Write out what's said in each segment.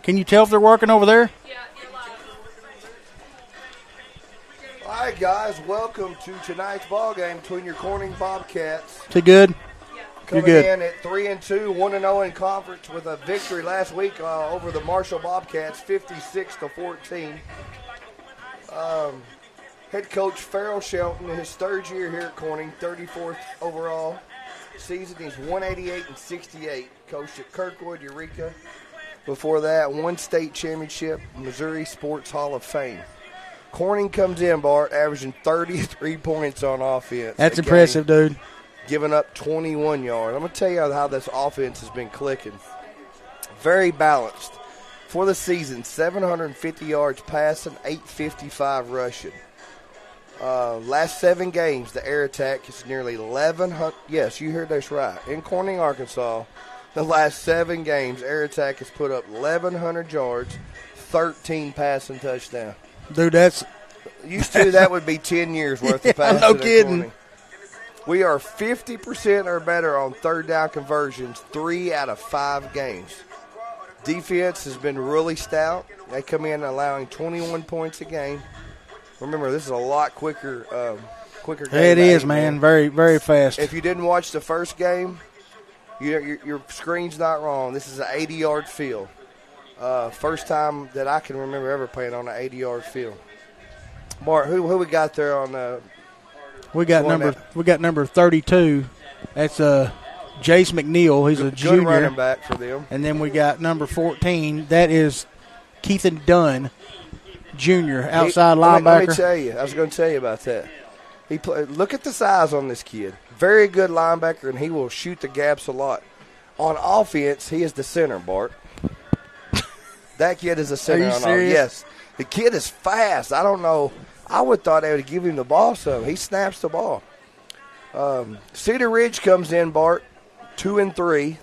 Can you tell if they're working over there? Yeah, you're live. All right, guys, welcome to tonight's ball game between your Corning Bobcats. Too good? Coming You're good. in at 3-2, 1-0 in conference with a victory last week over the Marshall Bobcats, 56-14. Head coach Farrell Shelton, in his third year here at Corning, 34th overall season. He's 188-68. Coached at Kirkwood, Eureka. Before that, one state championship, Missouri Sports Hall of Fame. Corning comes in, Bart, averaging 33 points on offense. That's impressive, dude. Giving up 21 yards. I'm going to tell you how this offense has been clicking. Very balanced. For the season, 750 yards passing, 855 rushing. Last 7 games, the air attack is nearly 1,100. Yes, you heard this right. In Corning, Arkansas, the last 7 games, air attack has put up 1,100 yards, 13 passing touchdowns. Dude, that's used to that would be 10 years worth of passing. No kidding. We are 50% or better on third down conversions 3 out of 5 games. Defense has been really stout. They come in allowing 21 points a game. Remember, this is a lot quicker game. It is, man. Very, very fast. If you didn't watch the first game, your screen's not wrong. This is an 80-yard field. First time that I can remember ever playing on an 80-yard field. Bart, who we got there on the? We got number 32. That's Jace McNeil. He's a junior. Good running back for them. And then we got number 14. That is Keithan Dunn, junior, outside linebacker. Let me tell you. I was going to tell you about that. Look at the size on this kid. Very good linebacker, and he will shoot the gaps a lot. On offense, he is the center, Bart. That kid is a center. Are you serious? Yes. The kid is fast. I don't know. I would have thought they would give him the ball some. He snaps the ball. Cedar Ridge comes in, Bart, 2-3.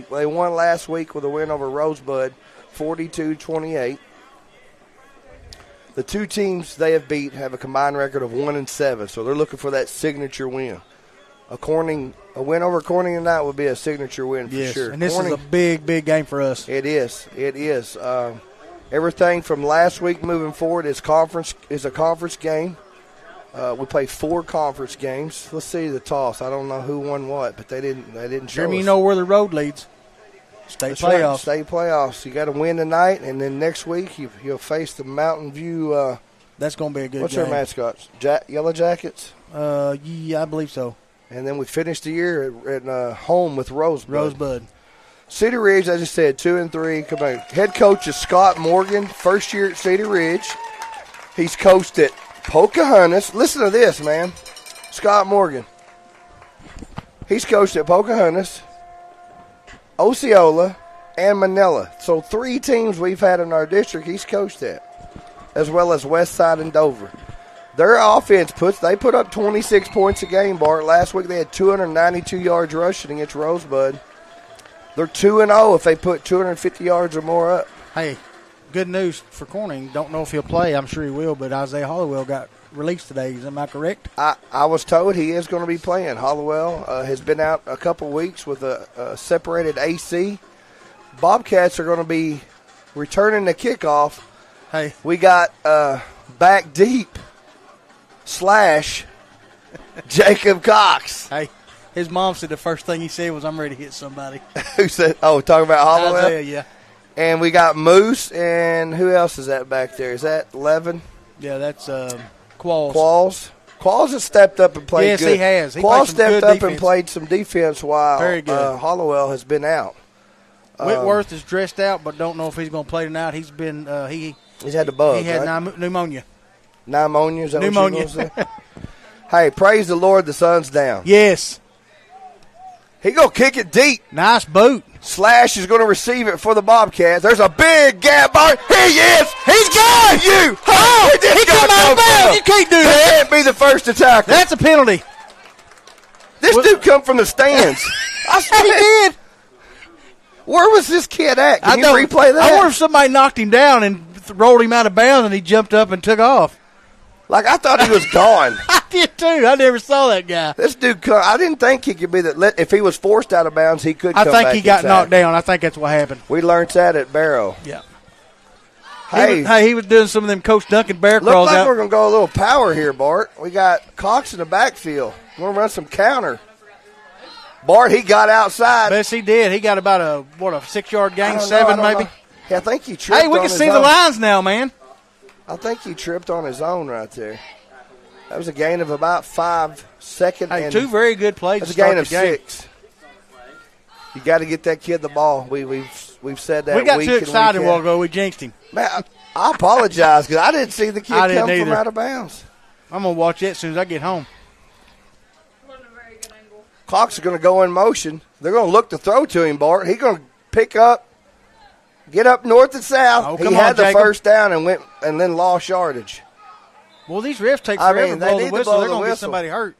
They won last week with a win over Rosebud, 42-28. The two teams they have beat have a combined record of 1-7, so they're looking for that signature win. A win over Corning tonight would be a signature win for sure. And this Corning, is a big, big game for us. It is. Everything from last week moving forward is a conference game. We play 4 conference games. Let's see the toss. I don't know who won what, but they didn't show Jeremy, us. you know where the road leads. State playoffs. Right, state playoffs. You got to win tonight, and then next week you'll face the Mountain View. That's going to be a good what's game. Their mascots? Yellow Jackets? Yeah, I believe so. And then we finished the year at home with Rosebud. Cedar Ridge, as I said, 2-3. Come on. Head coach is Scott Morgan, first year at Cedar Ridge. He's coached at Pocahontas. Listen to this, man. Scott Morgan. He's coached at Pocahontas, Osceola, and Manila. So 3 teams we've had in our district he's coached at, as well as Westside and Dover. Their offense they put up 26 points a game, Bart. Last week they had 292 yards rushing against Rosebud. They're 2-0 if they put 250 yards or more up. Hey, good news for Corning. Don't know if he'll play. I'm sure he will, but Isaiah Hollowell got released today. Am I correct? I was told he is going to be playing. Hollowell has been out a couple weeks with a separated AC. Bobcats are going to be returning the kickoff. Hey, we got back deep / Jacob Cox. Hey, his mom said the first thing he said was, "I'm ready to hit somebody." Who said? Oh, talking about Hollowell? Isaiah, yeah. And we got Moose, and who else is that back there? Is that Levin? Yeah, that's Qualls. Qualls has stepped up and played yes, good. Yes, he has. Qualls stepped up and played some defense while Very good. Hollowell has been out. Whitworth is dressed out, but don't know if he's going to play tonight. He's been he's had the bug. He had right? pneumonia. Pneumonia? Is that pneumonia. What you say? Hey, praise the Lord, the sun's down. Yes. He going to kick it deep. Nice boot. Slash is going to receive it for the Bobcats. There's a big gap. He is. He's got you. Oh, he come out of bounds. You can't do that. He can't be the first to tackle. That's a penalty. This dude come from the stands. I swear he did. Where was this kid at? Can you replay that? I wonder if somebody knocked him down and rolled him out of bounds and he jumped up and took off. Like, I thought he was gone. I did, too. I never saw that guy. This dude, I didn't think he could be that. If he was forced out of bounds, he could come back. I think he got knocked down. I think that's what happened. We learned that at Barrow. Yeah. Hey, he was doing some of them Coach Duncan bear crawls crawls like out. We're going to go a little power here, Bart. We got Cox in the backfield. We're going to run some counter. Bart, he got outside. Yes, he did. He got about a 6-yard gain, 7 maybe. Yeah, I think he tripped. Hey, we can see the lines now, man. I think he tripped on his own right there. That was a gain of about 5 seconds. Hey, 2 very good plays. That's a gain of 6. You got to get that kid the ball. We've said that. We got too excited a while ago. We jinxed him. Man, I apologize because I didn't see the kid come from out of bounds. I'm gonna watch it as soon as I get home. Cox is going to go in motion. They're going to look to throw to him, Bart. He's going to pick up, get up north and south. Oh, he had the first down and then lost yardage. Well, these refs take forever to blow the whistle. They're going to get somebody hurt.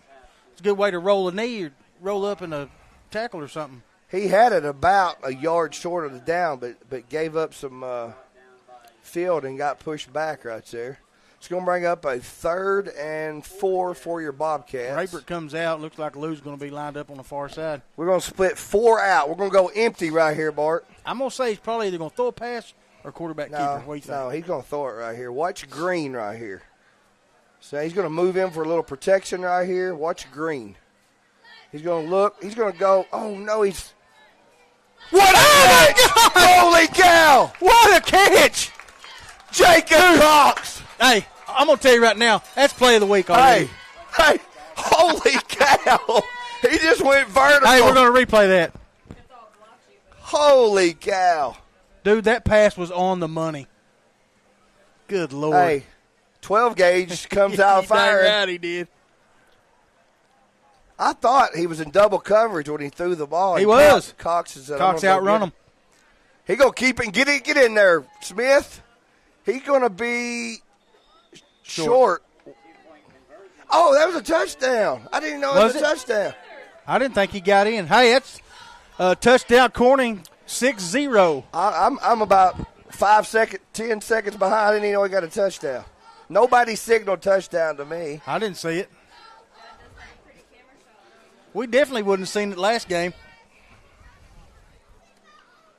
It's a good way to roll a knee or roll up in a tackle or something. He had it about a yard short of the down, but gave up some field and got pushed back right there. It's going to bring up a 3rd and 4 for your Bobcats. Raybert comes out. Looks like Lou's going to be lined up on the far side. We're going to split 4 out. We're going to go empty right here, Bart. I'm going to say he's probably either going to throw a pass or quarterback keeper. What do you think? No, he's going to throw it right here. Watch Green right here. So he's going to move in for a little protection right here. Watch Green. He's going to look. He's going to go. Oh, no, he's. What a catch! Holy cow! What a catch! Jacob Cox! Hey, I'm going to tell you right now, that's play of the week already. Hey, holy cow! He just went vertical. Hey, we're going to replay that. Holy cow. Dude, that pass was on the money. Good Lord. Hey, 12 gauge comes out firing. Right, he did. I thought he was in double coverage when he threw the ball. He was. Cox outrun him. He going to keep it. Get in there, Smith. He's going to be short. Oh, that was a touchdown. I didn't know it was a touchdown. I didn't think he got in. Hey, that's a touchdown, Corning, 6-0. I'm about 10 seconds behind. I didn't even know he got a touchdown. Nobody signaled touchdown to me. I didn't see it. We definitely wouldn't have seen it last game.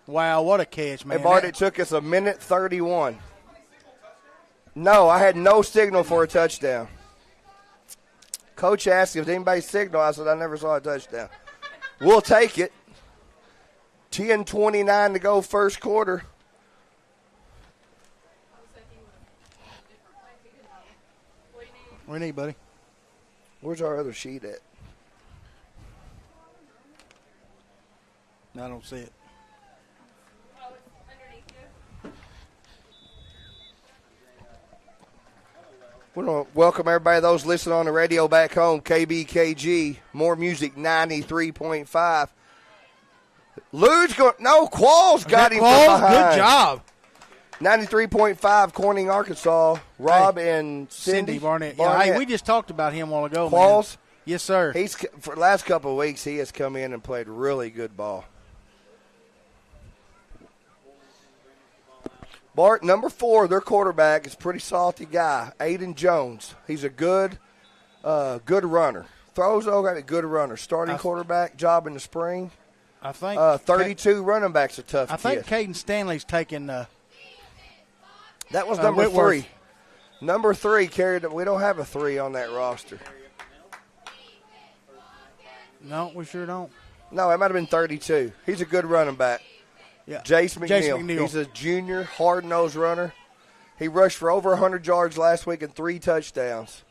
Wow, what a catch, man. Hey, Bart, it took us 1:31. No, I had no signal for a touchdown. Coach asked if anybody signaled. I said, I never saw a touchdown. We'll take it. 10:29 to go first quarter. What do you need, buddy? Where's our other sheet at? I don't see it. We want to welcome everybody, those listening on the radio back home, KBKG, More Music 93.5. Lou's going, no, Qualls got him from behind. Good job. 93.5, Corning, Arkansas. Rob and Cindy Barnett. Yeah, hey, we just talked about him a while ago. Qualls? Man. Yes, sir. For the last couple of weeks, he has come in and played really good ball. Bart, number 4, their quarterback is a pretty salty guy, Aiden Jones. He's a good runner. Throws a good runner. Starting quarterback job in the spring. I think 32 running backs a tough kid. I think Caden Stanley's taking that was number Whitworth. 3. Number 3 carried. We don't have a 3 on that roster. No, we sure don't. No, it might have been 32. He's a good running back. Yeah. Jace McNeil. He's a junior, hard-nosed runner. He rushed for over 100 yards last week and 3 touchdowns.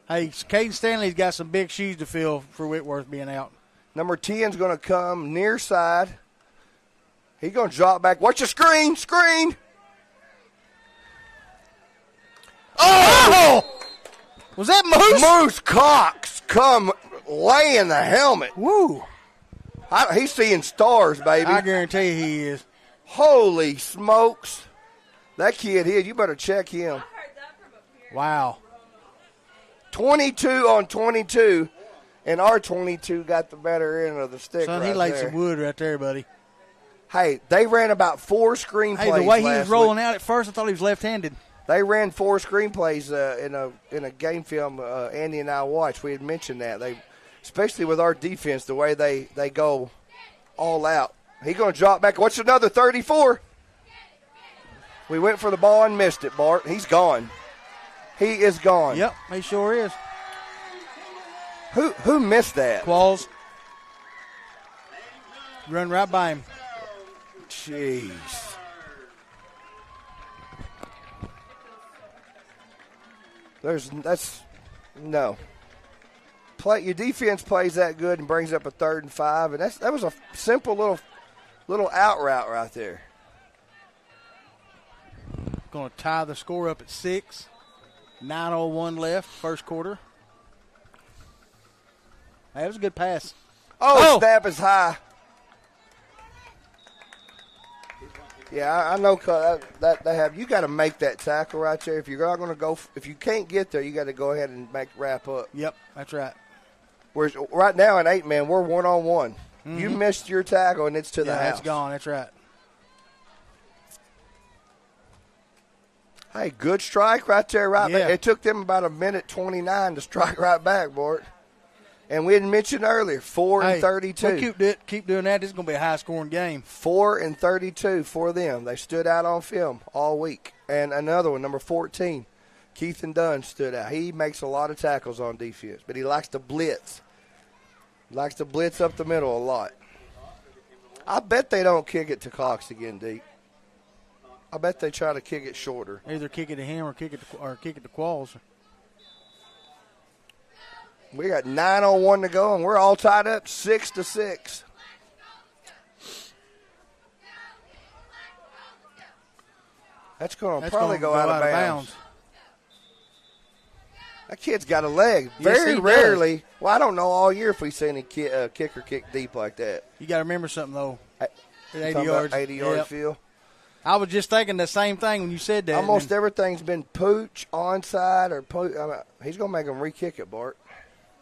Hey, Caden Stanley's got some big shoes to fill for Whitworth being out. Number 10's going to come near side. He's going to drop back. Watch the screen. Screen. Oh! Was that Moose? Moose Cox come laying the helmet. Woo. He's seeing stars, baby. I guarantee you he is. Holy smokes. That kid here, you better check him. Wow. 22 on 22, and our 22 got the better end of the stick. Son, right he laid there. some wood right there, buddy. Hey, they ran about 4 screen plays. Hey, the way he was rolling week. out at first, I thought he was left-handed. They ran 4 screen plays in a game film Andy and I watched. We had mentioned that. Especially with our defense, the way they go all out. He's going to drop back. What's another 34? We went for the ball and missed it, Bart. He's gone. He is gone. Yep, he sure is. Who missed that? Qualls. Run right by him. Jeez. No. Your defense plays that good and brings up a 3rd and 5, and that was a simple little out route right there. Going to tie the score up at 6. 9:01 left, first quarter. Hey, that was a good pass. Oh, snap is high. Yeah, I know that they have. You got to make that tackle right there. If you're not going to go, if you can't get there, you got to go ahead and wrap up. Yep, that's right. Whereas right now in 8-man, we're 1-on-1. Mm-hmm. You missed your tackle and it's to the house. Yeah, it's gone. That's right. Hey, good strike right there, right back. It took them about 1:29 to strike right back, Bart. And we had mentioned earlier, 4 and 32. Keep doing that. This is going to be a high-scoring game. 4 and 32 for them. They stood out on film all week. And another one, number 14, Keithan Dunn stood out. He makes a lot of tackles on defense, but he likes to blitz. He likes to blitz up the middle a lot. I bet they don't kick it to Cox again, deep. I bet they try to kick it shorter. Either kick it to him or kick it to Qualls. We got 9:01 to go, and we're all tied up 6-6. That's going to probably go out of bounds. That kid's got a leg. Very rarely. Well, I don't know all year if we've seen a kicker kick deep like that. You got to remember something, though. At 80 yards. 80-yard field. I was just thinking the same thing when you said that. Almost everything's been pooch, onside, or pooch. He's going to make them re-kick it, Bart.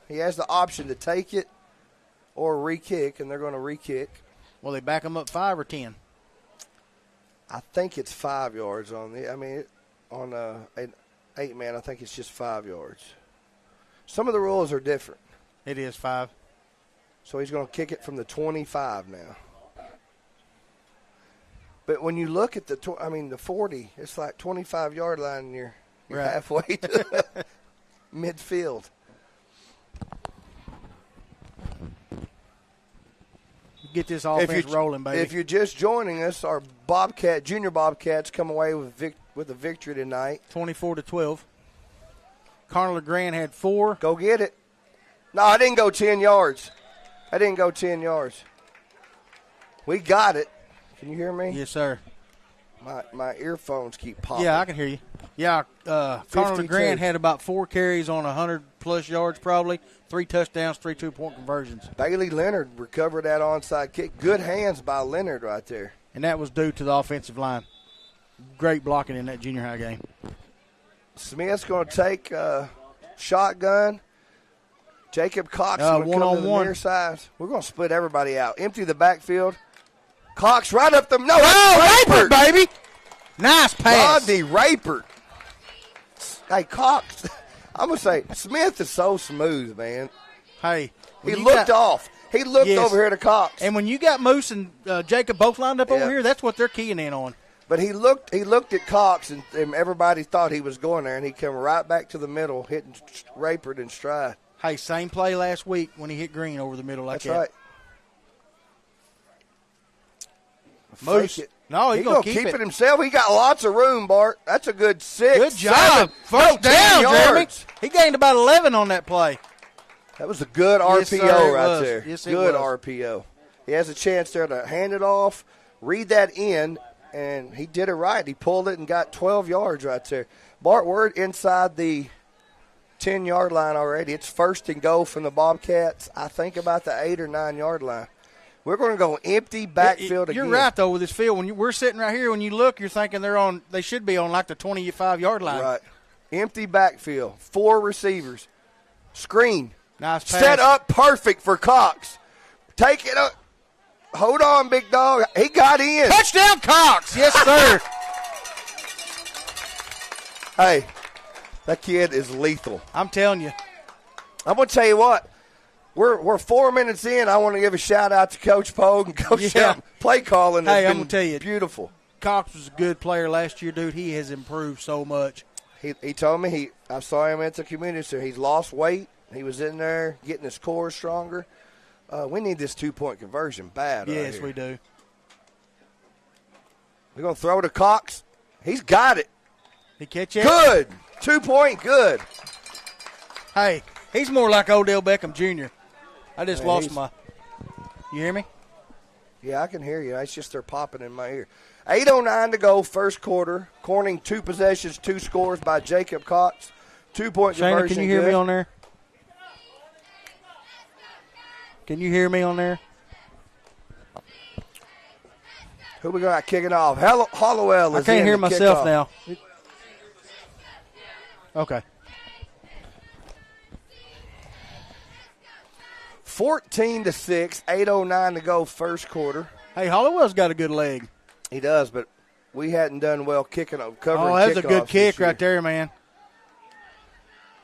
He has the option to take it or re-kick, and they're going to re-kick. Will they back them up 5 or 10? I think it's 5 yards on on an 8-man. I think it's just 5 yards. Some of the rules are different. It is 5. So he's going to kick it from the 25 now. But when you look at the 40, it's like 25-yard line, and you're right. Halfway to midfield. Get this offense rolling, baby. If you're just joining us, our junior Bobcats come away with a victory tonight. 24-12. Connor LeGrand had 4. Go get it. No, I didn't go 10 yards. We got it. Can you hear me? Yes, sir. My earphones keep popping. Yeah, I can hear you. Yeah, Connor LeGrand had about 4 carries on 100-plus yards probably, 3 touchdowns, 3 two-point conversions. Bailey Leonard recovered that onside kick. Good hands by Leonard right there. And that was due to the offensive line. Great blocking in that junior high game. Smith's going to take shotgun. Jacob Cox going to come to the near side. We're going to split everybody out. Empty the backfield. Cox right up the – no, Rapert, baby. Nice pass. Rodney Rapert. Hey, Cox, I'm going to say, Smith is so smooth, man. Hey. He looked off. He looked over here to Cox. And when you got Moose and Jacob both lined up over here, that's what they're keying in on. But he looked at Cox, and everybody thought he was going there, and he came right back to the middle, hitting Rapert in stride. Hey, same play last week when he hit Green over the middle like that. That's right. Moose. No, he's going to keep it himself. He got lots of room, Bart. That's a good 6. Good job. First down, Jeremy. He gained about 11 on that play. That was a good RPO right there. Yes, good RPO. He has a chance there to hand it off, read that in, and he did it right. He pulled it and got 12 yards right there. Bart, we're inside the 10-yard line already. It's 1st and goal from the Bobcats, I think about the 8 or 9-yard line. We're going to go empty backfield again. You're right, though, with this field. When we're sitting right here, when you look, you're thinking they should be on like the 25-yard line. Right. Empty backfield. 4 receivers. Screen. Nice pass. Set up perfect for Cox. Take it up. Hold on, big dog. He got in. Touchdown, Cox. Yes, sir. Hey, that kid is lethal. I'm telling you. I'm going to tell you what. We're 4 minutes in. I want to give a shout-out to Coach Pogue and Coach Shelton. Play calling has I'm going to tell you, beautiful. Cox was a good player last year, dude. He has improved so much. He told me I saw him at the community center. He's lost weight. He was in there getting his core stronger. We need this 2-point conversion bad. Yes, right we do. We're going to throw to Cox. He's got it. He catch it? Good. 2-point, good. Hey, he's more like Odell Beckham Jr. I just lost my – you hear me? Yeah, I can hear you. It's just they're popping in my ear. 8:09 to go, first quarter. Corning 2 possessions, 2 scores by Jacob Cox. 2-point conversion. Shana, can you hear me on there? Can you hear me on there? Who we got kicking off? Hollowell is in. I can't hear myself now. Okay. 14-6, 8:09 to go, first quarter. Hey, Hollowell's got a good leg. He does, but we hadn't done well covering kickoffs. Oh, that was a good kick right there, man.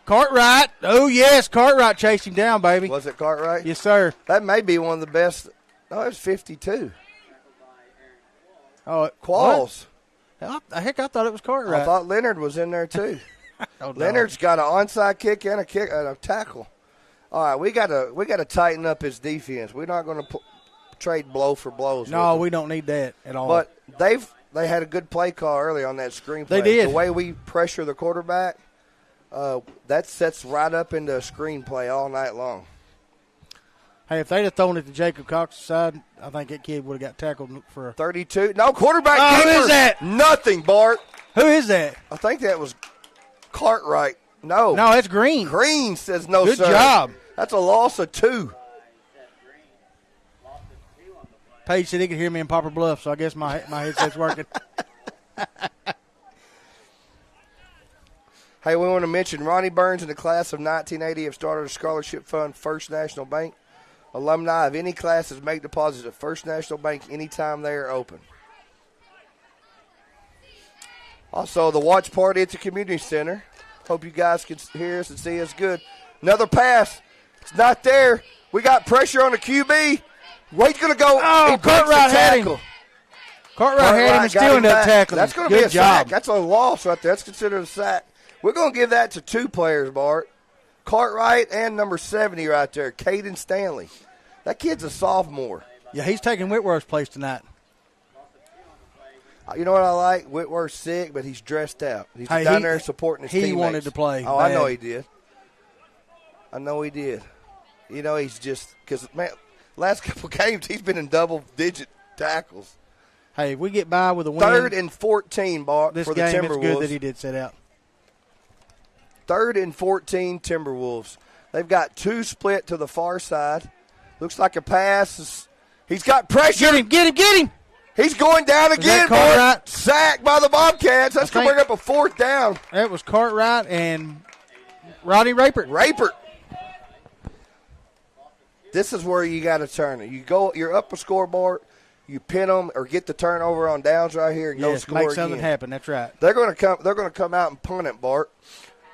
Cartwright. Oh, yes, Cartwright chased him down, baby. Was it Cartwright? Yes, sir. That may be one of the best. No, it was 52. Oh, Qualls. Heck, I thought it was Cartwright. I thought Leonard was in there, too. Oh, Leonard's got an onside kick and a tackle. All right, we got to tighten up his defense. We're not going to trade blow for blows. No, we don't need that at all. But they had a good play call early on that screen play. They did. The way we pressure the quarterback, that sets right up into a screen play all night long. Hey, if they'd have thrown it to Jacob Cox's side, I think that kid would have got tackled for 32. No, quarterback. Oh, who is that? Nothing, Bart. Who is that? I think that was Cartwright. No, that's Green. Green says no, Good sir. Good job. That's a loss of 2. Paige said he could hear me in Poplar Bluff, so I guess my headset's working. Hey, we want to mention Ronnie Burns in the class of 1980 have started a scholarship fund, First National Bank. Alumni of any classes make deposits at First National Bank anytime they are open. Also, the watch party at the community center. Hope you guys can hear us and see us good. Another pass. It's not there. We got pressure on the QB. Wade's going to go. Oh, Cartwright had him. Cartwright had him and still ended up tackling. That's going to be a sack. That's a loss right there. That's considered a sack. We're going to give that to 2 players, Bart. Cartwright and number 70 right there, Caden Stanley. That kid's a sophomore. Yeah, he's taking Whitworth's place tonight. You know what I like? Whitworth's sick, but he's dressed out. He's down there supporting his teammates. He wanted to play. Oh, bad. I know he did. You know, he's just – because, man, last couple games he's been in double-digit tackles. Hey, if we get by with a win. 3rd and 14, Bart, this for the game, Timberwolves. It's good that he did set out. 3rd and 14, Timberwolves. They've got 2 split to the far side. Looks like a pass. He's got pressure. Get him. He's going down again, Bart. Sacked by the Bobcats. That's going to bring up a 4th down. That was Cartwright and Rodney Rapert. This is where you got to turn it. You're up a scoreboard. You pin them or get the turnover on downs right here and go score make again. something happen. That's right. They're going to come out and punt it, Bart.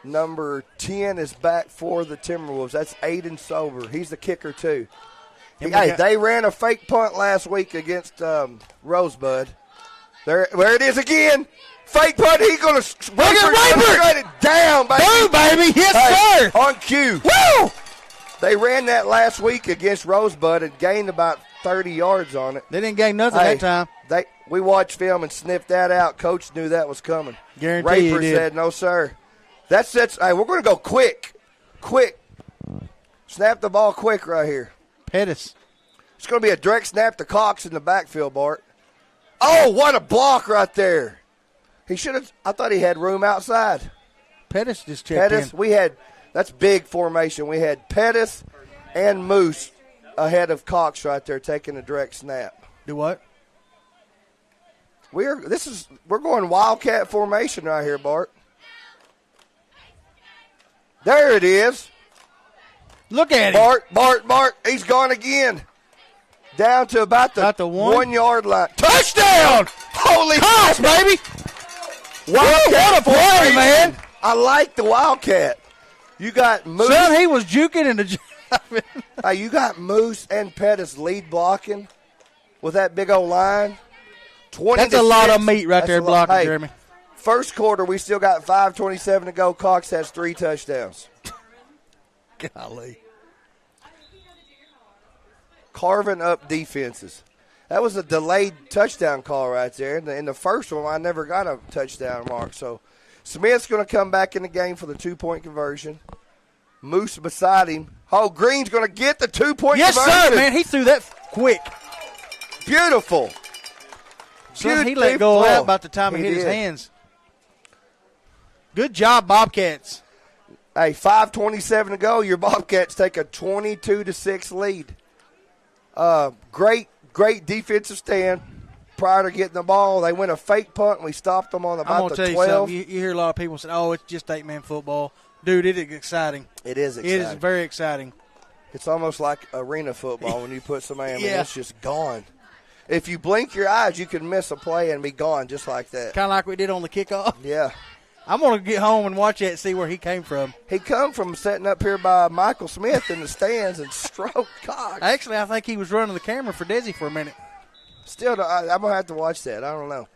Number 10 is back for the Timberwolves. That's Aiden Sober. He's the kicker too. They ran a fake punt last week against Rosebud. There it is again. Fake punt. He's going to straight it down, baby. Boom, baby. Yes, sir. On cue. Woo! They ran that last week against Rosebud and gained about 30 yards on it. They didn't gain nothing that time. We watched film and sniffed that out. Coach knew that was coming. Guarantee Raper said, no, sir. Hey, we're going to go quick. Quick. Snap the ball quick right here. Pettis. It's going to be a direct snap to Cox in the backfield, Bart. Oh, what a block right there. He should have. I thought he had room outside. Pettis just checked in. That's big formation. We had Pettis and Moose ahead of Cox right there taking a direct snap. Do what? We're going Wildcat formation right here, Bart. There it is. Look at him. Bart. He's gone again. Down to about the 1 yard line. Touchdown! Holy Cox, baby! Wildcat what a play, man! I like the Wildcat. You got Moose. Son, he was juking and jiving. Hey, you got Moose and Pettis lead blocking with that big old line. That's a lot of meat right there blocking, Jeremy. First quarter, we still got 5:27 to go. Cox has 3 touchdowns. Golly. Carving up defenses. That was a delayed touchdown call right there. In the first one, I never got a touchdown mark. So Smith's going to come back in the game for the 2-point conversion. Moose beside him. Oh, Green's going to get the 2-point conversion. Yes, sir, man. He threw that quick. Beautiful. Son, he let go out about the time he hit his hands. Good job, Bobcats. Hey, 5:27 to go. Your Bobcats take a 22-6 lead. Great defensive stand prior to getting the ball. They went a fake punt, and we stopped them on about the 12. I'm going to tell you something. You hear a lot of people say, oh, it's just 8-man football. Dude, it is exciting. It is exciting. It is very exciting. It's almost like arena football when you put somebody in and it's just gone. If you blink your eyes, you can miss a play and be gone just like that. Kind of like we did on the kickoff. Yeah. I'm going to get home and watch that and see where he came from. He come from sitting up here by Michael Smith in the stands and stroked Cox. Actually, I think he was running the camera for Desi for a minute. Still, I'm going to have to watch that. I don't know.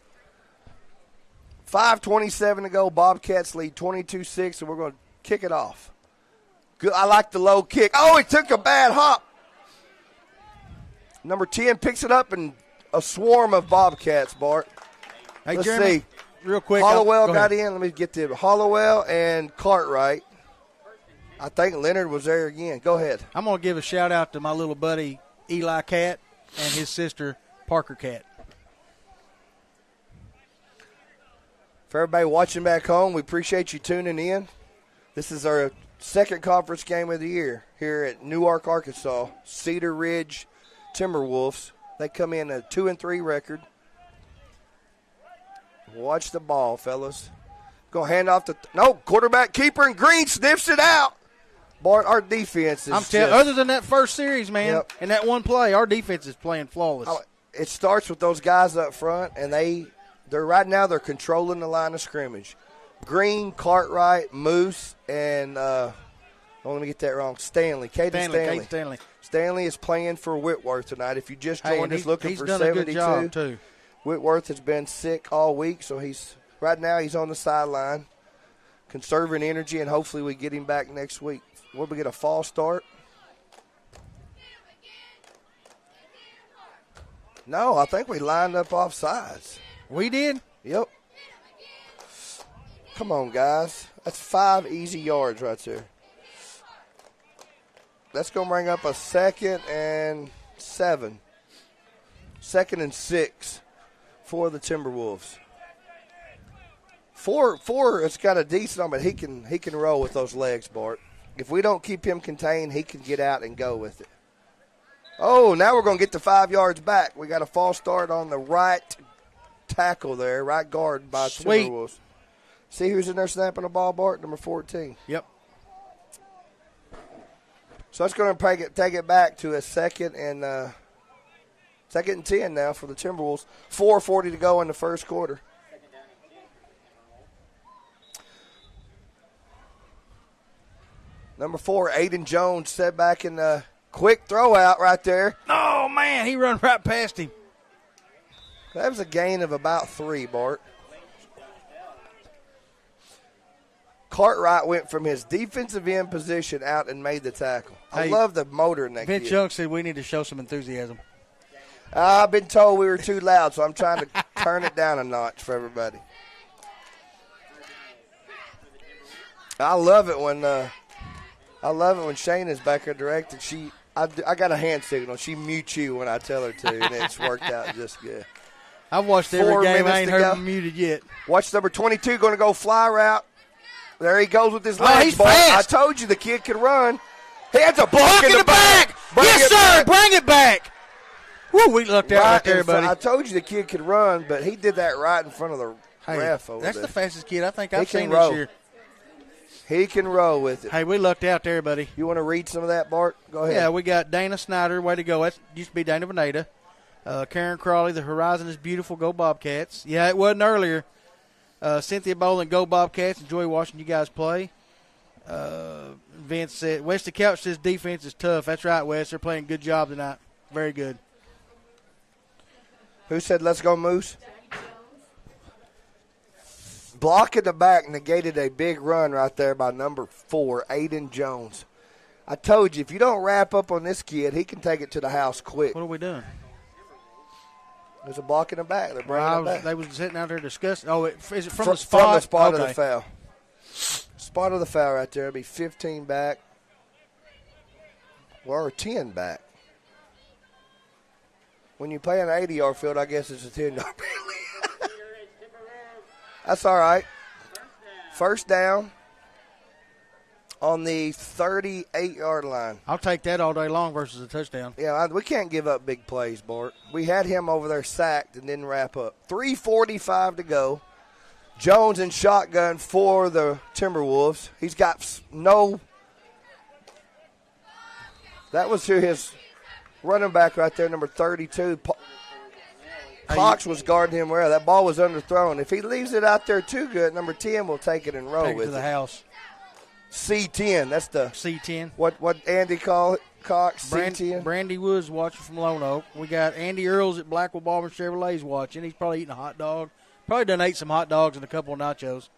5:27 to go. Bobcats lead 22-6, and we're going to kick it off. Good. I like the low kick. Oh, he took a bad hop. Number 10 picks it up, and a swarm of Bobcats, Bart. Hey, Let's Jeremy, see. real quick. Hollowell got in. Let me get to Hollowell and Cartwright. I think Leonard was there again. Go ahead. I'm going to give a shout-out to my little buddy Eli Cat and his sister Parker Cat. For everybody watching back home, we appreciate you tuning in. This is our second conference game of the year here at Newark, Arkansas. Cedar Ridge Timberwolves. They come in a 2-3 record. Watch the ball, fellas. Go hand off quarterback keeper, and Green sniffs it out. Bart, our defense is other than that first series, man, and that one play, our defense is playing flawless. It starts with those guys up front, and they're right now they're controlling the line of scrimmage. Green, Cartwright, Moose, and let me get that wrong. Caden Stanley. Stanley is playing for Whitworth tonight. If you just joined us looking for 72, a good job too. Whitworth has been sick all week, so he's on the sideline, conserving energy, and hopefully we get him back next week. Will we get a false start? No, I think we lined up off sides. We did? Yep. Come on, guys. That's 5 easy yards right there. That's going to bring up a 2nd and 7. 2nd and 6. for the Timberwolves. Four has got a decent on, but he can roll with those legs, Bart. If we don't keep him contained, he can get out and go with it. Oh, now we're going to get the 5 yards back. We got a false start on the right tackle there, right guard by Timberwolves. See who's in there snapping the ball, Bart? Number 14. Yep. So it's going to take it back to a second and 10 now for the Timberwolves. 4:40 to go in the first quarter. Number 4, Aiden Jones, set back in the quick throw out right there. Oh, man, he run right past him. That was a gain of about 3, Bart. Cartwright went from his defensive end position out and made the tackle. I love the motor in that kid. Vince Young said we need to show some enthusiasm. I've been told we were too loud, so I'm trying to turn it down a notch for everybody. I love it when Shane is back there directing. I got a hand signal. She mutes you when I tell her to, and it's worked out just good. I've watched every game. I ain't heard him muted yet. Watch number 22 going to go fly route. There he goes with his legs. He's fast. I told you the kid could run. He has a block in the back. Yes, sir. Bring it back. Woo, we looked out right there, buddy. I told you the kid could run, but he did that right in front of the ref over there. That's the fastest kid I think I've seen this year. He can roll with it. Hey, we looked out there, buddy. You want to read some of that, Bart? Go ahead. Yeah, we got Dana Snyder. Way to go. That used to be Dana Veneta. Karen Crawley, the horizon is beautiful. Go Bobcats. Yeah, it wasn't earlier. Cynthia Boland, go Bobcats. Enjoy watching you guys play. Vince said, Westy Couch says defense is tough. That's right, Wes. They're playing a good job tonight. Very good. Who said let's go Moose? Block in the back negated a big run right there by number 4, Aiden Jones. I told you, if you don't wrap up on this kid, he can take it to the house quick. What are we doing? There's a block in the back. They're bringing it back. They was sitting out there discussing. Oh, is it from the spot? From the spot of the foul. Spot of the foul right there. It'll be 15 back. Or 10 back. When you play an 80-yard field, I guess it's a 10-yard penalty. That's all right. First down on the 38-yard line. I'll take that all day long versus a touchdown. Yeah, we can't give up big plays, Bart. We had him over there sacked and didn't wrap up. 3:45 to go. Jones in shotgun for the Timberwolves. He's got no – that was to his running back right there, number 32. Cox was guarding him well. That ball was underthrown. If he leaves it out there too good, number 10 will take it and roll with it. Take it to the house. C10. That's the C10. What Andy called it? Cox, C10. Brandy Woods watching from Lone Oak. We got Andy Earls at Blackwell Baldwin Chevrolet's watching. He's probably eating a hot dog. Probably done ate some hot dogs and a couple of nachos.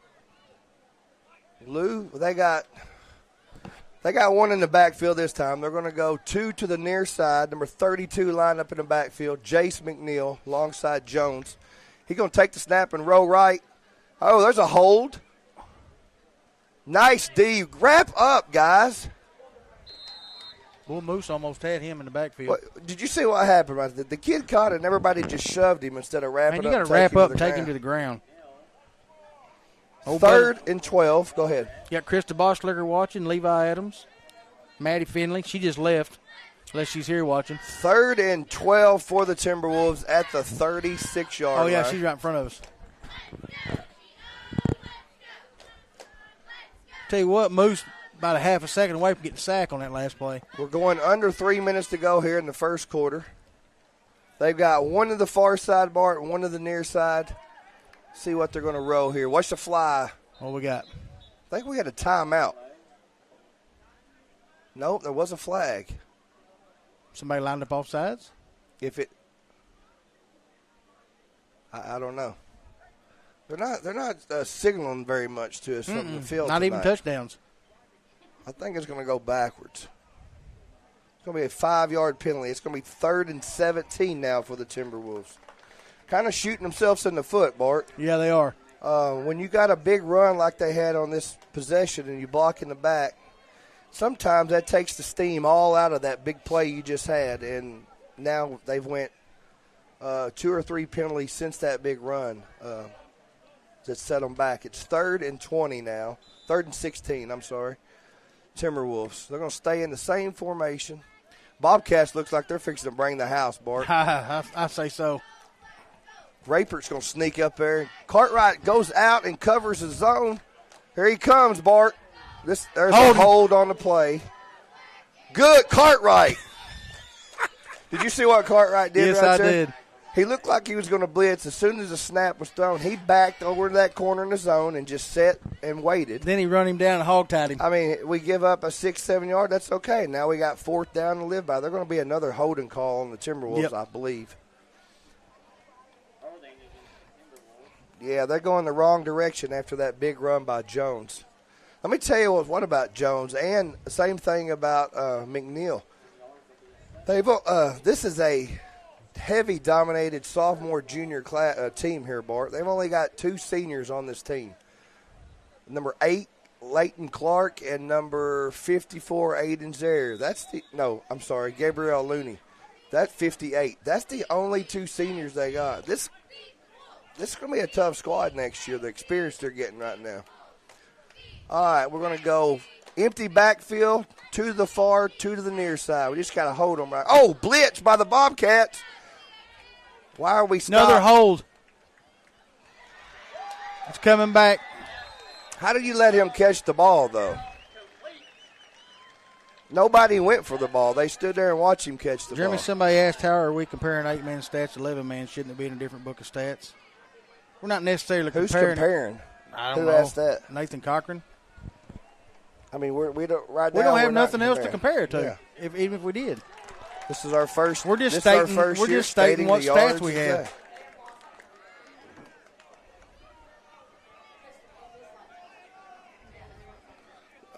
Lou, they got one in the backfield this time. They're going to go 2 to the near side. Number 32 lined up in the backfield. Jace McNeil alongside Jones. He's going to take the snap and roll right. Oh, there's a hold. Nice D. Wrap up, guys. Bull Moose almost had him in the backfield. What, did you see what happened right there? The kid caught it and everybody just shoved him instead of wrapping up. Man, you got to wrap up and take him to the ground. Third and 12. Go ahead. You got Krista Boschlicker watching, Levi Adams, Maddie Finley. She just left, unless she's here watching. 3rd and 12 for the Timberwolves at the 36-yard line. Oh, yeah, she's right in front of us. Tell you what, Moose about a half a second away from getting sacked on that last play. We're going under 3 minutes to go here in the first quarter. They've got one to the far side, Bart, and one to the near side. See what they're going to roll here. Watch the fly. What we got? I think we had a timeout. Nope, there was a flag. Somebody lined up off sides? I don't know. They're not signaling very much to us from the field. Not tonight. even touchdowns. I think it's going to go backwards. It's going to be a 5-yard penalty. It's going to be 3rd and 17 now for the Timberwolves. Kind of shooting themselves in the foot, Bart. Yeah, they are. When you got a big run like they had on this possession and you block in the back, sometimes that takes the steam all out of that big play you just had. And now they've went 2 or 3 penalties since that big run that set them back. It's 3rd and 20 now. 3rd and 16, I'm sorry. Timberwolves. They're going to stay in the same formation. Bobcats looks like they're fixing to bring the house, Bart. I say so. Rapert's going to sneak up there. Cartwright goes out and covers his zone. Here he comes, Bart. There's a hold on the play. Good, Cartwright. Did you see what Cartwright did yes, right there? Yes, I did. He looked like he was going to blitz. As soon as the snap was thrown, he backed over to that corner in the zone and just sat and waited. Then he run him down and hog-tied him. I mean, we give up a 6-7 yard. That's okay. Now we got 4th down to live by. They're going to be another holding call on the Timberwolves, I believe. Yeah, they're going the wrong direction after that big run by Jones. Let me tell you what about Jones, and the same thing about McNeil. This is a heavy dominated sophomore junior team here, Bart. They've only got 2 seniors on this team. Number 8, Leighton Clark, and number 54, Aiden Zaire. Gabriel Looney. That's 58. That's the only 2 seniors they got. This is going to be a tough squad next year, the experience they're getting right now. All right, we're going to go empty backfield, 2 to the far, 2 to the near side. We just got to hold them right. Oh, blitz by the Bobcats. Why are we stopped? Another hold. It's coming back. How did you let him catch the ball, though? Nobody went for the ball. They stood there and watched him catch the Jeremy, ball. somebody asked how are we comparing 8-man stats to 11-man? Shouldn't it be in a different book of stats? We're not necessarily comparing. Who's comparing? I don't know. Who asked that? Nathan Cochran. I mean, we don't right now. We don't have nothing else to compare it to, even if we did. This is our first. We're just stating. We're just stating what stats we have.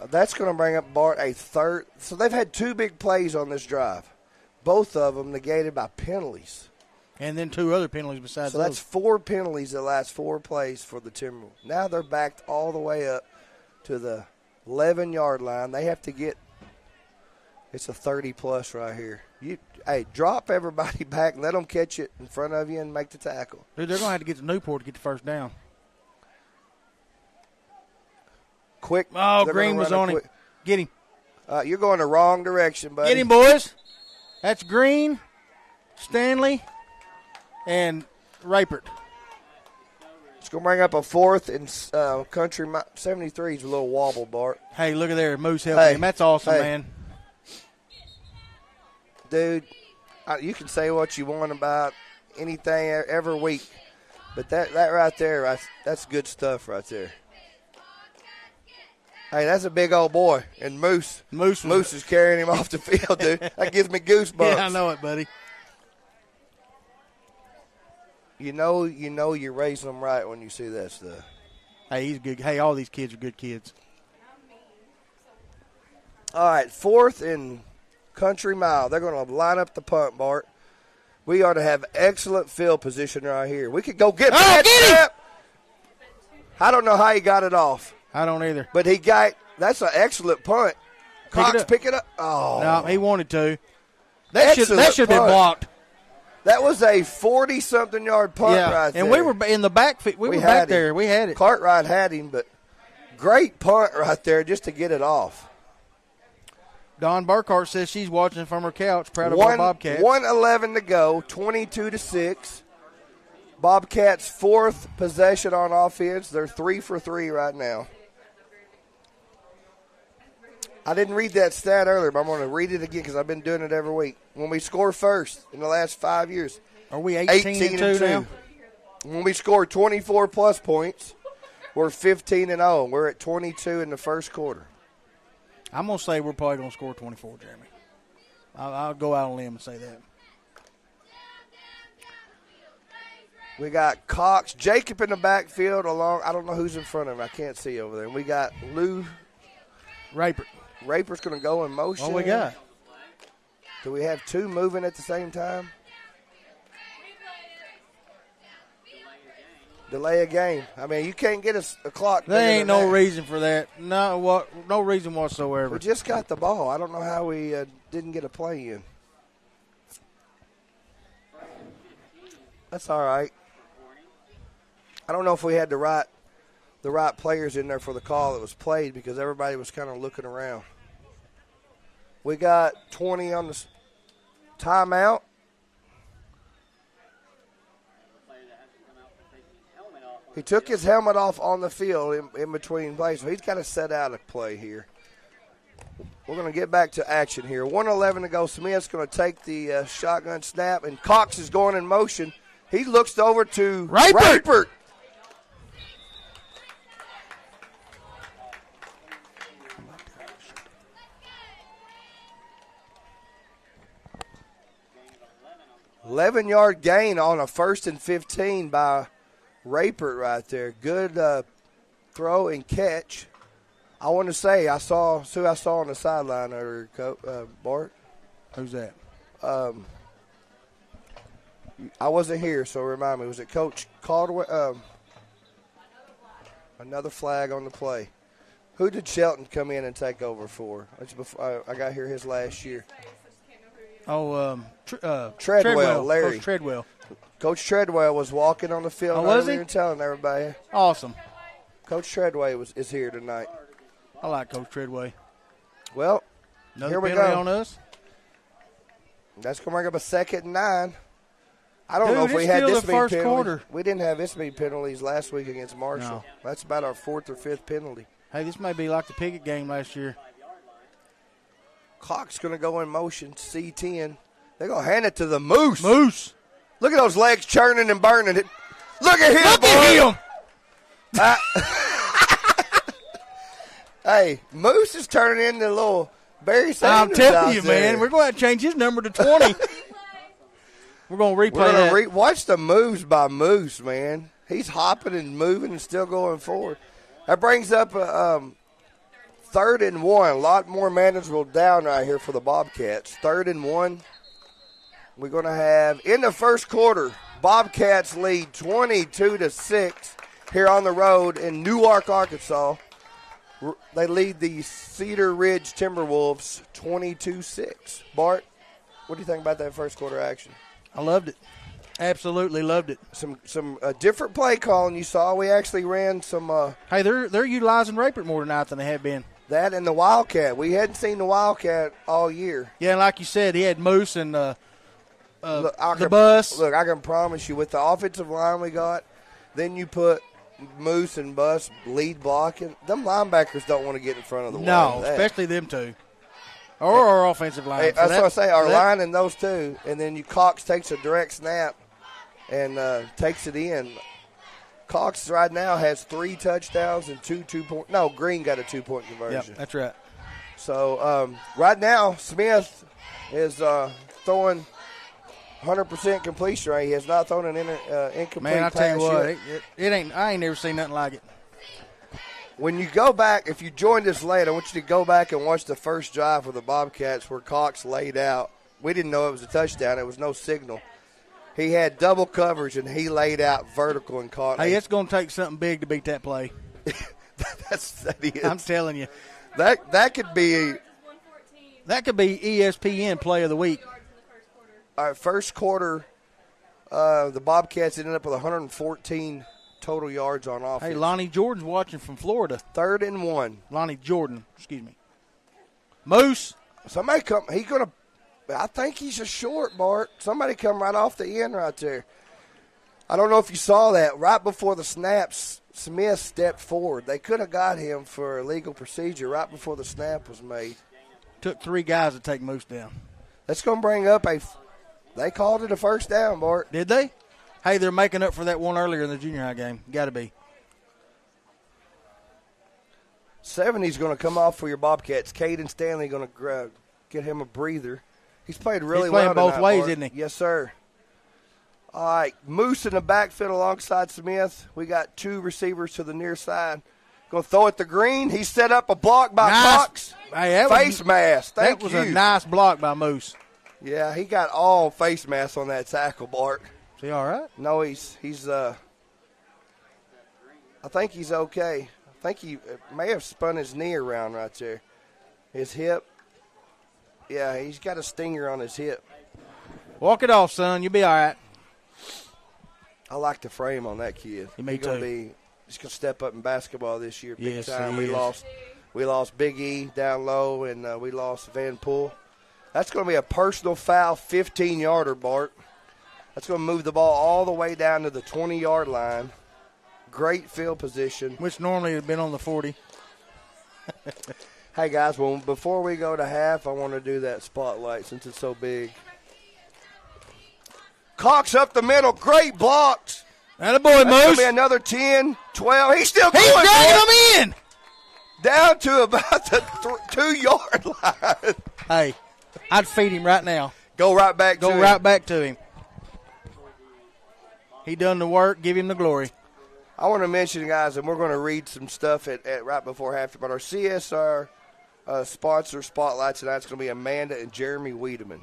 That's going to bring up Bart a third. So they've had 2 big plays on this drive, both of them negated by penalties. And then 2 other penalties besides so those. That's 4 penalties the last 4 plays for the Timberwolves. Now they're backed all the way up to the 11-yard line. They have to get – it's a 30-plus right here. Drop everybody back, let them catch it in front of you and make the tackle. Dude, they're going to have to get to Newport to get the first down. Quick. Oh, Green was on him. Get him. You're going the wrong direction, buddy. Get him, boys. That's Green, Stanley, and Rapert. It's going to bring up a 4th and country 73 is a little wobble, Bart. Hey, look at there. Moose helping him. That's awesome, man. Dude, you can say what you want about anything every week, but that right there, that's good stuff right there. Hey, that's a big old boy, and Moose is carrying him off the field, dude. That gives me goosebumps. Yeah, I know it, buddy. You know you're raising them right when you see that stuff. Hey, he's good. Hey, all these kids are good kids. All right, 4th and country mile. They're going to line up the punt, Bart. We are to have excellent field position right here. We could go get that. I don't know how he got it off. I don't either. But that's an excellent punt. Cox, pick it up. Oh. No, he wanted to. That should have been blocked. That was a 40-something yard punt right there. And we were in the backfield. We were back there. We had it. Cartwright had him, but great punt right there just to get it off. Dawn Burkhart says she's watching from her couch, proud of our Bobcats. 1:11 to go, 22-6. Bobcats' 4th possession on offense. They're 3 for 3 right now. I didn't read that stat earlier, but I'm going to read it again because I've been doing it every week. When we score first in the last 5 years. Are we 18-2 now? When we score 24-plus points, we're 15-0. We're at 22 in the first quarter. I'm going to say we're probably going to score 24, Jeremy. I'll go out on a limb and say that. We got Cox, Jacob in the backfield I don't know who's in front of him. I can't see over there. And we got Lou. Rapert. Rapert's going to go in motion. What we got? Do we have 2 moving at the same time? Delay a game. I mean, you can't get a clock. There ain't no reason for that. No reason whatsoever. We just got the ball. I don't know how we didn't get a play in. That's all right. I don't know if we had the right players in there for the call that was played because everybody was kind of looking around. We got 20 on the timeout. He took his helmet off on the field in between plays, so he's got to set out a play here. We're going to get back to action here. 1:11 to go. Smith's going to take the shotgun snap, and Cox is going in motion. He looks over to Raypert. 11-yard gain on a 1st and 15 by Raypert right there. Good throw and catch. I want to say I saw on the sideline earlier, Bart. Who's that? I wasn't here, so remind me. Was it Coach Caldwell? Another flag on the play. Who did Shelton come in and take over for? It's before, I got here his last year. Treadwell, Larry. Coach Treadwell. Coach Treadwell was walking on the field earlier and telling everybody. Awesome. Coach Treadwell is here tonight. I like Coach Treadwell. Well, another here we penalty go. On us. That's going to bring up a 2nd and 9. I don't know if we had this many penalties. We didn't have this many penalties last week against Marshall. No. That's about our 4th or 5th penalty. Hey, this may be like the Pickett game last year. Clock's going to go in motion, C10. They're going to hand it to the Moose. Moose. Look at those legs churning and burning it. Look at him, Look at him. Hey, Moose is turning into a little Barry Sanders. I'm telling you, man. We're going to change his number to 20. We're going to replay that. Watch the moves by Moose, man. He's hopping and moving and still going forward. That brings up a 3rd and 1. A lot more manageable down right here for the Bobcats. 3rd and 1. We're going to have, in the first quarter, Bobcats lead 22-6 here on the road in Newark, Arkansas. They lead the Cedar Ridge Timberwolves 22-6. Bart, what do you think about that first quarter action? I loved it. Absolutely loved it. Some different play calling you saw. We actually ran some. Hey, they're utilizing Raypert more tonight than they have been. That and the Wildcat. We hadn't seen the Wildcat all year. Yeah, and like you said, he had Moose and the Bus. Look, I can promise you, with the offensive line we got, then you put Moose and Bus lead blocking. Them linebackers don't want to get in front of the wall. No, especially them two. Or our offensive line. Hey, that's what I say, our line and those two. And then Cox takes a direct snap and takes it in. Cox right now has 3 touchdowns and 2 2-point. No, Green got a 2-point conversion. Yep, that's right. So right now, Smith is throwing 100% completion rate. He has not thrown an incomplete pass. Man, I tell you what, it ain't. I ain't never seen nothing like it. When you go back, if you joined us late, I want you to go back and watch the first drive for the Bobcats where Cox laid out. We didn't know it was a touchdown. It was no signal. He had double coverage, and he laid out vertical and caught. Hey, it's going to take something big to beat that play. that is. I'm telling you. That could be ESPN Play of the Week. All right, first quarter, the Bobcats ended up with 114 total yards on offense. Hey, Lonnie Jordan's watching from Florida. 3rd and 1. Lonnie Jordan, excuse me. Moose. Somebody come. He's going to. I think he's a short, Bart. Somebody come right off the end right there. I don't know if you saw that. Right before the snaps, Smith stepped forward. They could have got him for a legal procedure right before the snap was made. Took 3 guys to take Moose down. That's going to bring up they called it a first down, Bart. Did they? Hey, they're making up for that one earlier in the junior high game. Got to be. 70's going to come off for your Bobcats. Caden Stanley going to get him a breather. He's played really well tonight, both ways, Bart. isn't he? Yes, sir. All right, Moose in the backfield alongside Smith. We got 2 receivers to the near side. Going to throw it to Green. He set up a block by Cox. Hey, face mask. That was a nice block by Moose. Yeah, he got all face masks on that tackle, Bart. Is he all right? No, he's I think he's okay. I think he may have spun his knee around right there. His hip. Yeah, he's got a stinger on his hip. Walk it off, son. You'll be all right. I like the frame on that kid. Me too. He's going to step up in basketball this year. Big Yes, time. he is. We lost Big E down low, and we lost Van Poole. That's going to be a personal foul, 15-yarder, Bart. That's going to move the ball all the way down to the 20-yard line. Great field position. Which normally would have been on the 40. Hey, guys, well, before we go to half, I want to do that spotlight since it's so big. Cox up the middle. Great blocks. Attaboy, Moose. That's going to be another 10, 12. He's still going. He's dragging them in. Down to about the 2-yard line. Hey, I'd feed him right now. Go right back to him. He done the work. Give him the glory. I want to mention, guys, and we're going to read some stuff at right before half, but our CSR sponsor spotlight tonight is going to be Amanda and Jeremy Wiedemann.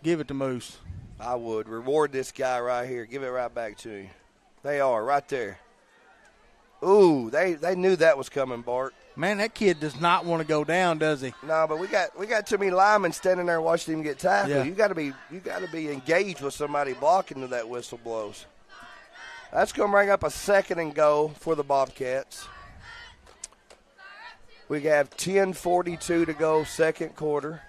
Give it to Moose. I would. Reward this guy right here. Give it right back to him. They are right there. Ooh, they knew that was coming, Bart. Man, that kid does not want to go down, does he? No, but we got too many linemen standing there watching him get tackled. Yeah. You got to be engaged with somebody blocking till that whistle blows. That's going to bring up a 2nd and go for the Bobcats. We have 10:42 to go, second quarter.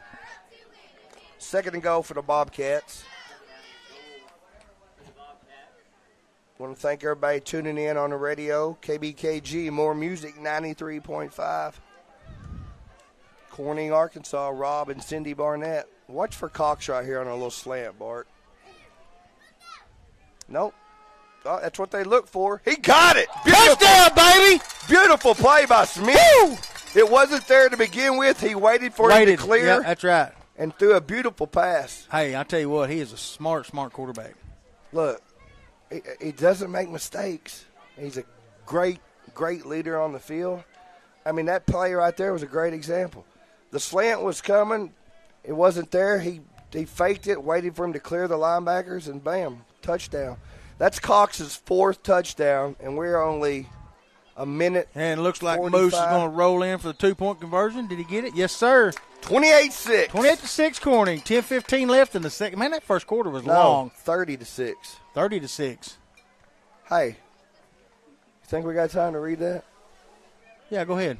2nd and go for the Bobcats. Want to thank everybody tuning in on the radio. KBKG, more music, 93.5. Corning, Arkansas, Rob and Cindy Barnett. Watch for Cox right here on a little slant, Bart. Nope. Oh, that's what they look for. He got it. Beautiful. Touchdown, baby. Beautiful play by Smith. Woo! It wasn't there to begin with. He waited for him to clear. Yeah, that's right. And threw a beautiful pass. Hey, I tell you what, he is a smart quarterback. Look, he doesn't make mistakes. He's a great leader on the field. I mean, that play right there was a great example. The slant was coming. It wasn't there. He faked it, waited for him to clear the linebackers, and bam, touchdown. That's Cox's 4th touchdown, and we're only a minute. And it looks like 45. Moose is going to roll in for the 2-point conversion. Did he get it? Yes, sir. 28-6. 28-6 Corning. 10:15 left in the second. Man, that first quarter was long. 30-6. 30-6. Hey, you think we got time to read that? Yeah, go ahead.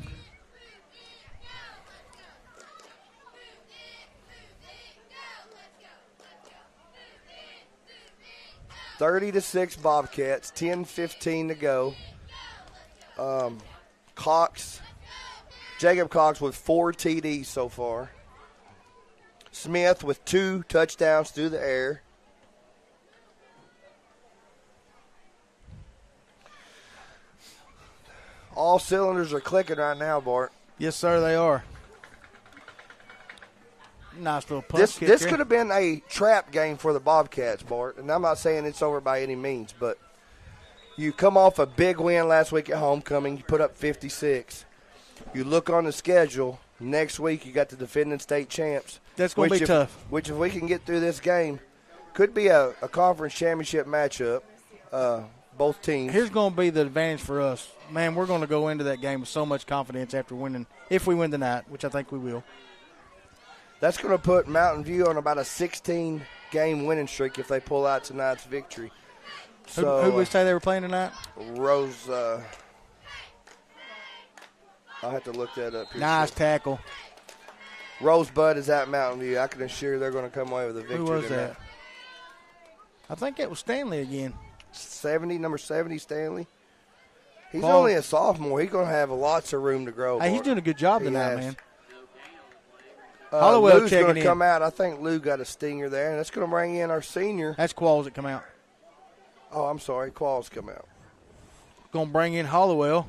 $30-6 Bobcats. 10:15 to go. Jacob Cox with 4 TDs so far. Smith with 2 touchdowns through the air. All cylinders are clicking right now, Bart. Yes, sir, they are. Nice little punch kick This there. could have been a trap game for the Bobcats, Bart. And I'm not saying it's over by any means, but you come off a big win last week at homecoming. You put up 56. You look on the schedule. Next week you got the defending state champs. That's going to be tough. Which, if we can get through this game, could be a conference championship matchup. Both teams. Here's going to be the advantage for us. Man, we're going to go into that game with so much confidence after winning, if we win tonight, which I think we will. That's going to put Mountain View on about a 16-game winning streak if they pull out tonight's victory. So, who would we say they were playing tonight? Rose. I'll have to look that up here. Nice tackle. Rosebud is at Mountain View. I can assure they're going to come away with a victory. Who was tonight. that? I think it was Stanley again. Number 70, Stanley. He's Paul. only a sophomore. He's going to have lots of room to grow. Hey, he's Bart. doing a good job He tonight, has. man. Hollowell Lou's checking going to in. come out. I think Lou got a stinger there, and that's going to bring in our senior. That's Qualls that come out. Oh, I'm sorry. Qualls come out. Going to bring in Hollowell.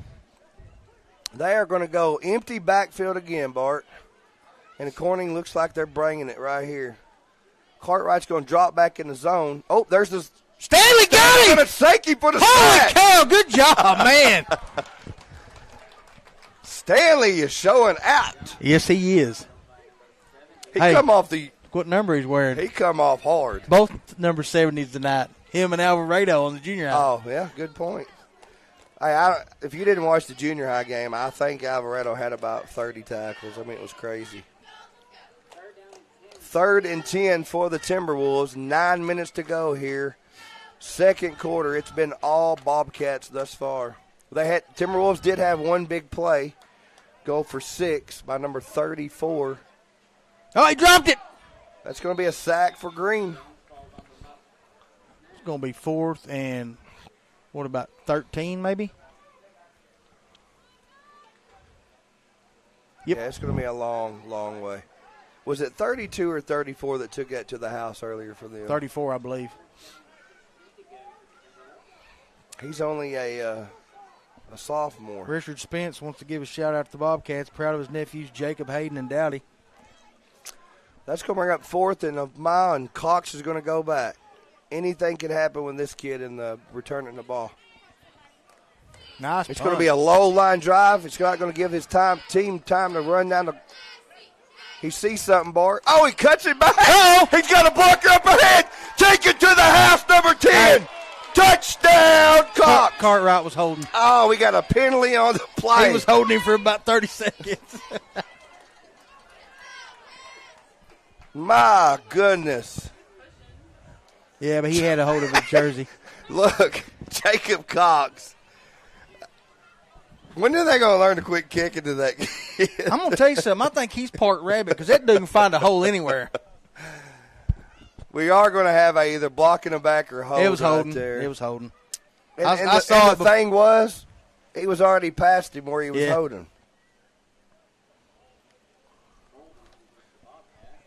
They are going to go empty backfield again, Bart. And the Corning looks like they're bringing it right here. Cartwright's going to drop back in the zone. Oh, there's the Stanley got him! Sankey for the Holy sack. cow, good job, man. Stanley is showing out. Yes, he is. He Hey. come off the. What number he's wearing? He come off hard. Both number 70s tonight. Him and Alvarado on the junior high. Oh, yeah, good point. Hey, if you didn't watch the junior high game, I think Alvarado had about 30 tackles. I mean, it was crazy. 3rd and 10 for the Timberwolves. 9 minutes to go here. Second quarter. It's been all Bobcats thus far. Timberwolves did have one big play. Go for 6 by number 34. Oh, he dropped it. That's going to be a sack for Green. It's going to be 4th and, what about 13 maybe? Yep. Yeah, it's going to be a long, long way. Was it 32 or 34 that took that to the house earlier for them? 34, I believe. He's only a sophomore. Richard Spence wants to give a shout-out to the Bobcats. Proud of his nephews, Jacob, Hayden, and Dowdy. That's going to bring up 4th and a mile, and Cox is going to go back. Anything can happen with this kid in the returning the ball. Nice. It's going to be a low line drive. It's not going to give his team time to run down the. He sees something, Bart. Oh, he cuts it back. Uh-oh. He's got a blocker up ahead. Take it to the house, number 10. Hey. Touchdown, Cox. Cartwright was holding. Oh, we got a penalty on the play. He was holding him for about 30 seconds. My goodness. Yeah, but he had a hold of his jersey. Look, Jacob Cox. When are they going to learn to quit kicking to that kid? I'm going to tell you something. I think he's part rabbit because that dude can find a hole anywhere. We are going to have either blocking a back or hold. It was holding. Right there. It was holding. I saw the thing was, he was already past him where he was holding.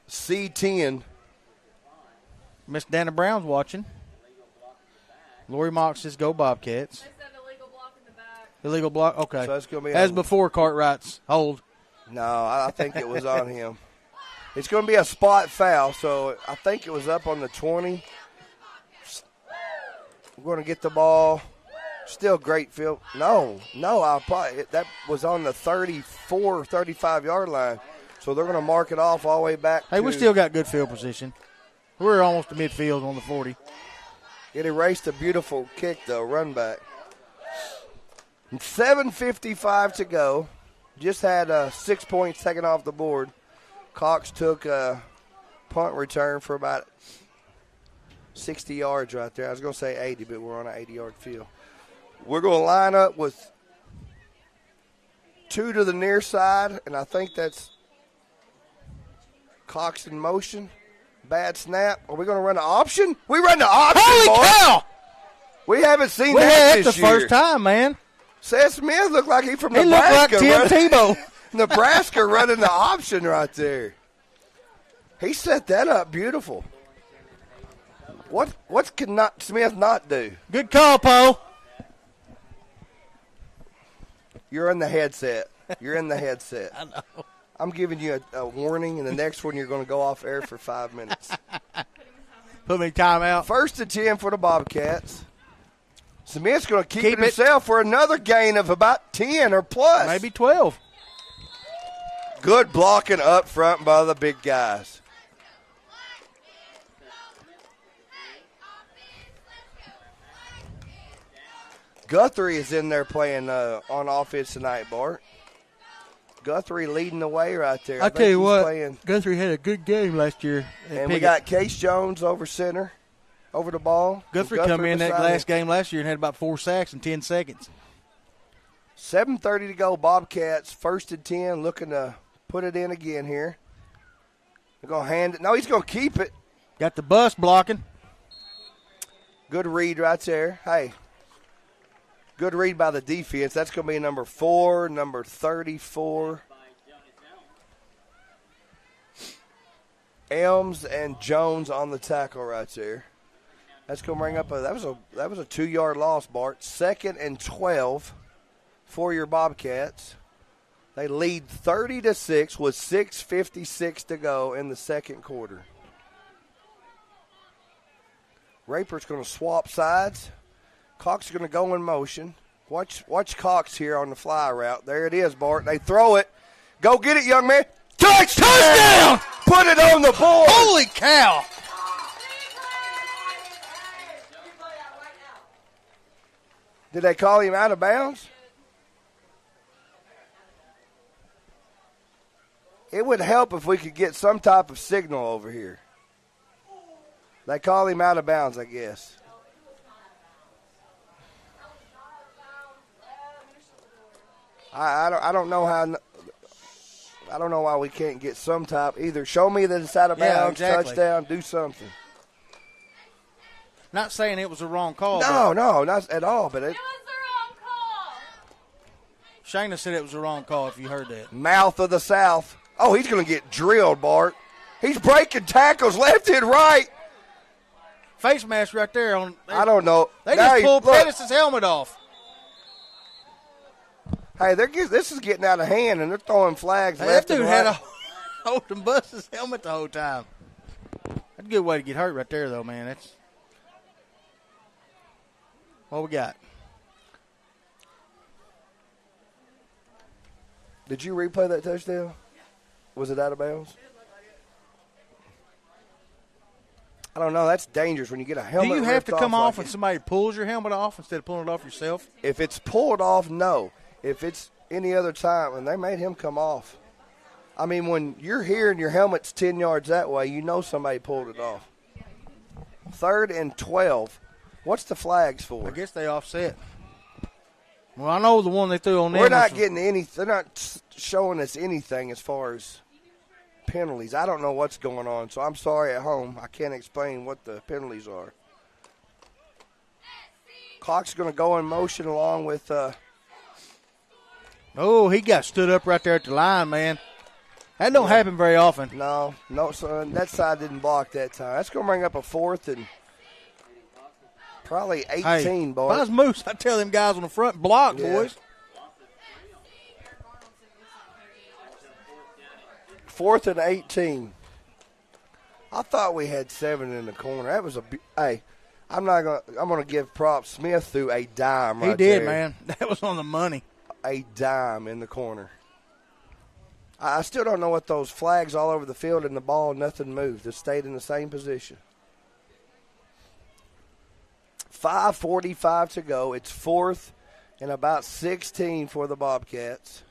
C10. Miss Dana Brown's watching. Lori Mox says, go Bobcats. Illegal block? Okay. So that's going to be as before Cartwright's hold. No, I think it was on him. It's going to be a spot foul, so I think it was up on the 20. We're going to get the ball. Still great field. No, that was on the 34, 35-yard line. So they're going to mark it off all the way back. Hey, we still got good field position. We're almost to midfield on the 40. It erased a beautiful kick, though, run back. 7:55 to go. Just had 6 points taken off the board. Cox took a punt return for about 60 yards right there. I was going to say 80, but we're on an 80-yard field. We're going to line up with 2 to the near side, and I think that's Cox in motion. Bad snap. Are we going to run the option? We run the option, Holy cow! We haven't seen that this year. That's the first time, man. Seth Smith looked like he's from He Nebraska. He looked like Tim Tebow. Nebraska running the option right there. He set that up beautiful. What can Smith not do? Good call, Poe. You're in the headset. You're in the headset. I know. I'm giving you a warning, and the next one you're going to go off air for 5 minutes. Put me timeout. 1st and 10 for the Bobcats. Smith's going to keep it himself for another gain of about 10 or plus. Maybe 12. Good blocking up front by the big guys. Guthrie is in there playing on offense tonight, Bart. Guthrie leading the way right there. I tell you what, Guthrie had a good game last year. And we got Case Jones over center, over the ball. Guthrie come in that last game last year and had about 4 sacks in 10 seconds. 7:30 to go, Bobcats, 1st and 10, looking to put it in again here. They're going to hand it. No, he's going to keep it. Got the bus blocking. Good read right there. Hey, good read by the defense. That's going to be number 4, number 34. Elms and Jones on the tackle right there. That's going to bring up that was a 2-yard loss, Bart. 2nd and 12 for your Bobcats. They lead 30-6 with 6:56 to go in the second quarter. Raper's going to swap sides. Cox is going to go in motion. Watch Cox here on the fly route. There it is, Bart. They throw it. Go get it, young man. Touchdown! Put it on the board. Holy cow! Did they call him out of bounds? It would help if we could get some type of signal over here. They call him out of bounds, I guess. I don't know how. I don't know why we can't get some type. Either show me that it's out of bounds, touchdown, do something. Not saying it was a wrong call. No, not at all. But it was the wrong call. Shayna said it was the wrong call. If you heard that. Mouth of the South. Oh, he's going to get drilled, Bart. He's breaking tackles left and right. Face mask right there. I don't know. They just pulled Pettis' helmet off. Hey, this is getting out of hand, and they're throwing flags left and right. That dude had a hold and bust his helmet the whole time. That's a good way to get hurt right there, though, man. That's what we got. Did you replay that touchdown? Was it out of bounds? I don't know. That's dangerous when you get a helmet. Do you have to come off like when somebody pulls your helmet off instead of pulling it off yourself? If it's pulled off, no. If it's any other time, and they made him come off. I mean, when you're here and your helmet's 10 yards that way, you know somebody pulled it off. 3rd and 12. What's the flags for? I guess they offset. Well, I know the one they threw on them. We're not getting any. They're not showing us anything as far as penalties. I don't know what's going on, so I'm sorry at home. I can't explain what the penalties are. Clock's going to go in motion along with oh, he got stood up right there at the line, man. That don't happen very often. No, son. That side didn't block that time. That's going to bring up a 4th and probably 18, hey, Bart. If I was Moose, I'd tell them guys on the front, block, boys. 4th and 18. I thought we had 7 in the corner. That was hey, I'm gonna give props. Smith threw a dime right there. He did, man. That was on the money. A dime in the corner. I still don't know what those flags all over the field and the ball, nothing moved. It stayed in the same position. 5:45 to go. It's 4th and about 16 for the Bobcats.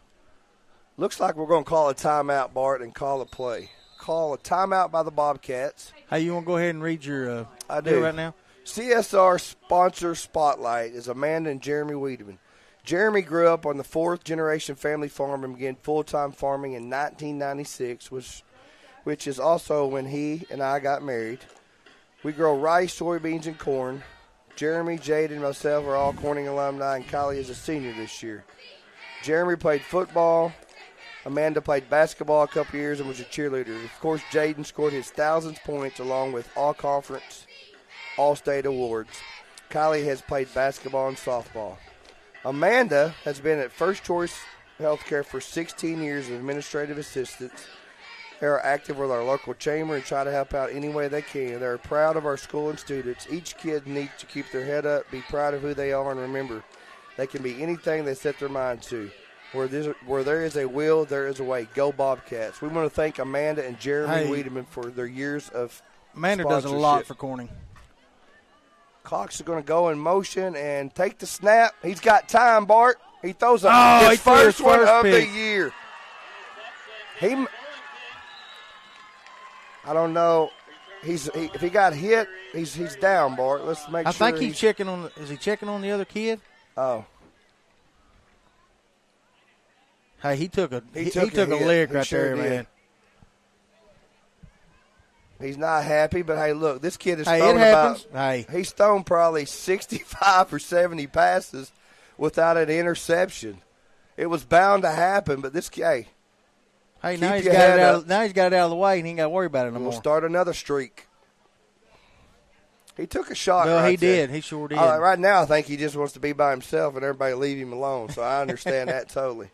Looks like we're going to call a timeout, Bart, and call a play. Call a timeout by the Bobcats. Hey, you want to go ahead and read your I do right now? CSR sponsor spotlight is Amanda and Jeremy Wiedemann. Jeremy grew up on the 4th-generation family farm and began full-time farming in 1996, which is also when he and I got married. We grow rice, soybeans, and corn. Jeremy, Jade, and myself are all Corning alumni, and Kylie is a senior this year. Jeremy played football. Amanda played basketball a couple years and was a cheerleader. Of course, Jaden scored his 1,000th points along with all-conference, all-state awards. Kylie has played basketball and softball. Amanda has been at First Choice Healthcare for 16 years as administrative assistant. They are active with our local chamber and try to help out any way they can. They are proud of our school and students. Each kid needs to keep their head up, be proud of who they are, and remember, they can be anything they set their mind to. Where there is a will, there is a way. Go Bobcats. We want to thank Amanda and Jeremy Wiedemann for their years of Amanda does a lot for Corning. Clock's going to go in motion and take the snap. He's got time, Bart. He throws his first one of the year. I don't know. If he got hit, he's down, Bart. Let's make sure. I think he's checking on. Is he checking on the other kid? Oh. Hey, he took a lick right there, man. He's not happy, but hey, look, this kid is throwing he's thrown probably 65 or 70 passes without an interception. It was bound to happen, but this kid, now he's got it out of the way, and he ain't got to worry about it no more. We'll start another streak. He took a shot. No, he did. He sure did. Right now, I think he just wants to be by himself and everybody leave him alone. So I understand that totally.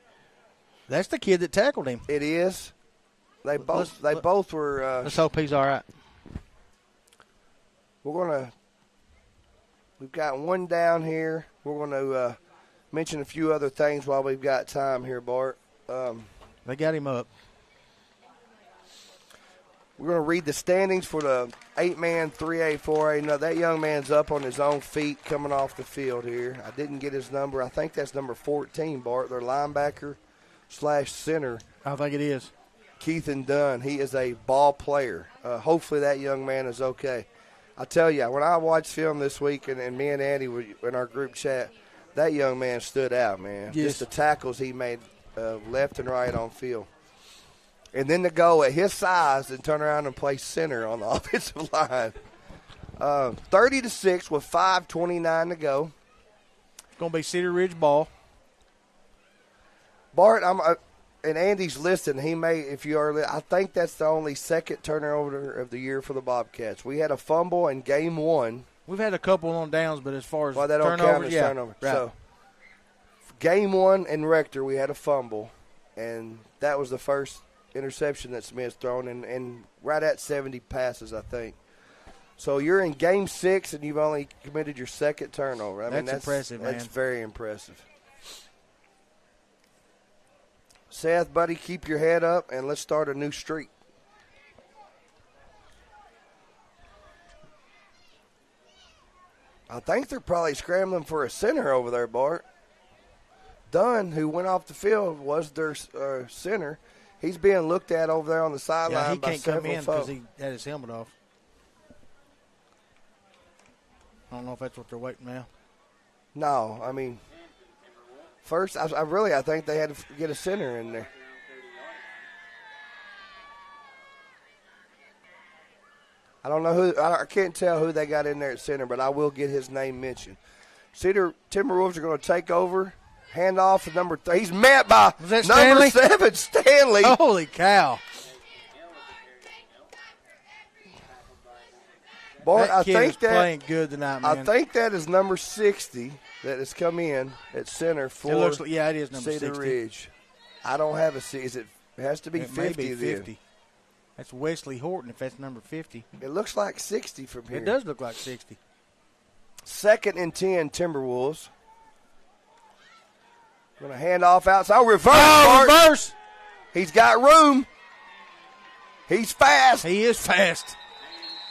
That's the kid that tackled him. It is. They both were. Let's hope he's all right. We've got one down here. We're going to mention a few other things while we've got time here, Bart. They got him up. We're going to read the standings for the 8-man, 3A, 4A. No, that young man's up on his own feet coming off the field here. I didn't get his number. I think that's number 14, Bart. Their linebacker / center. I think it is. Keithan Dunn. He is a ball player. Hopefully that young man is okay. I tell you, when I watched film this week, and me and Andy were in our group chat, that young man stood out, man. Yes. Just the tackles he made left and right on field. And then to go at his size and turn around and play center on the offensive line. 30-6 with 5:29 to go. It's going to be Cedar Ridge ball. Bart, and Andy's listed. He may, if you are, I think that's the only second turnover of the year for the Bobcats. We had a fumble in game 1. We've had a couple on downs, but as far as Well, that don't turnovers, count as yeah, turnover. right. So, game 1 in Rector, we had a fumble, and that was the first interception that Smith's thrown, and right at 70 passes, I think. So you're in game 6, and you've only committed your second turnover. I mean, that's impressive, man. That's very impressive. Seth, buddy, keep your head up, and let's start a new streak. I think they're probably scrambling for a center over there, Bart. Dunn, who went off the field, was their center. He's being looked at over there on the sideline by several come in folks. because he had his helmet off. I don't know if that's what they're waiting now. No, I mean, first, I think they had to get a center in there. I don't know who. I can't tell who they got in there at center, but I will get his name mentioned. Cedar Timberwolves are going to take over. Hand off to number 3. He's met by number 7, Stanley. Holy cow. Boy, I think that's playing good tonight, man. I think that is number 60 that has come in at center for it looks like, yeah, it is number Cedar 60. Ridge. I don't have a C. It has to be it 50 may be then. 50. That's Wesley Horton if that's number 50. It looks like 60 from here. It does look like 60. 2nd and 10, Timberwolves. Going to hand off outside. Reverse. Reverse. He's got room. He's fast. He is fast.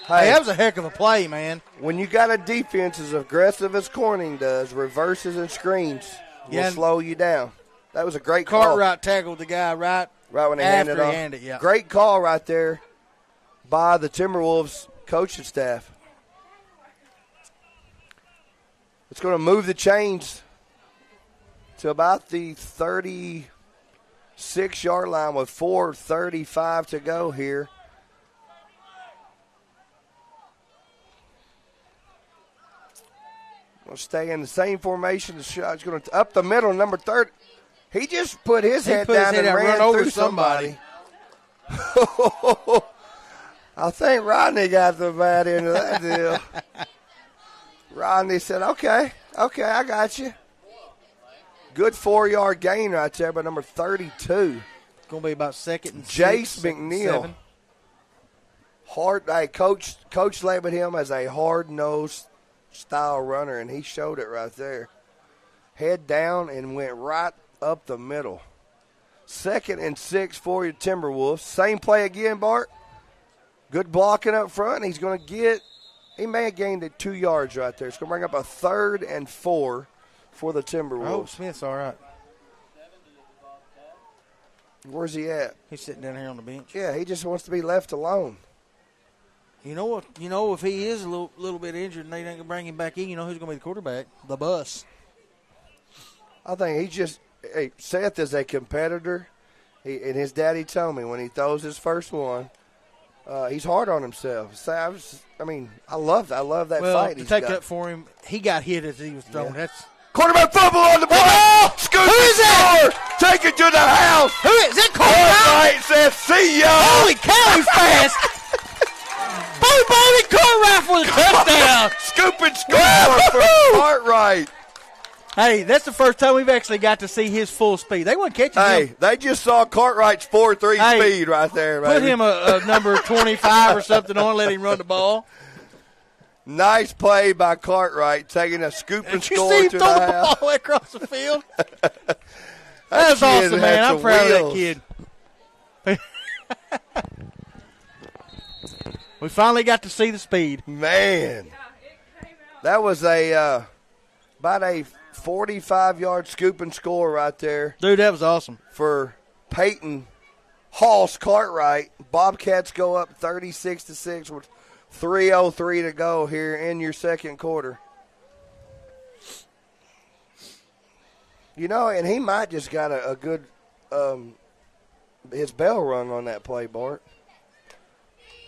Hey, that was a heck of a play, man. When you got a defense as aggressive as Corning does, reverses and screens will slow you down. That was a great call. Cartwright tackled the guy right when they after handed off. he handed it, yeah. Great call right there by the Timberwolves coaching staff. It's going to move the chains to about the 36-yard line with 4:35 to go here. We'll stay in the same formation. The shot's going to up the middle, number 30. He just put his head down and ran through somebody. I think Rodney got the bad end of that deal. Rodney said, okay, I got you. Good 4-yard gain right there by number 32. It's going to be about 2nd and 6. Jace McNeil. Hard. Hey, Coach labeled him as a hard-nosed style runner, and he showed it right there. Head down and went right up the middle. 2nd and 6 for your Timberwolves. Same play again, Bart. Good blocking up front. He's going to get – he may have gained it 2 yards right there. It's going to bring up a 3rd and 4 for the Timberwolves. Oh, Smith's all right. Where's he at? He's sitting down here on the bench. Yeah, he just wants to be left alone. You know what? You know, if he is a little bit injured and they ain't going to bring him back in, you know who's going to be the quarterback? The bus. I think he just – Seth is a competitor. And his daddy told me when he throws his first one, he's hard on himself. So I love that fight. To take up for him, he got hit as he was throwing. Yeah. Quarterback fumble on the ball. Scoop it score. Take it to the house. Who is that? Cartwright says, see ya. Holy cow, he's fast. Boom, Bobby Cartwright for the touchdown. Scoop and score for Cartwright. Hey, that's the first time we've actually got to see his full speed. They weren't catching him. Hey, they just saw Cartwright's 4.3 speed right there, baby. Put him a number 25 or something on, let him run the ball. Nice play by Cartwright, taking a scoop and score to the house. Ball across the field. That's awesome, man. I'm proud of that kid. We finally got to see the speed. Man, that was about a 45-yard scoop and score right there. Dude, that was awesome. For Peyton Hoss Cartwright. Bobcats go up 36-6 with 3:03 to go here in your second quarter. You know, and he might just got a good his bell rung on that play, Bart.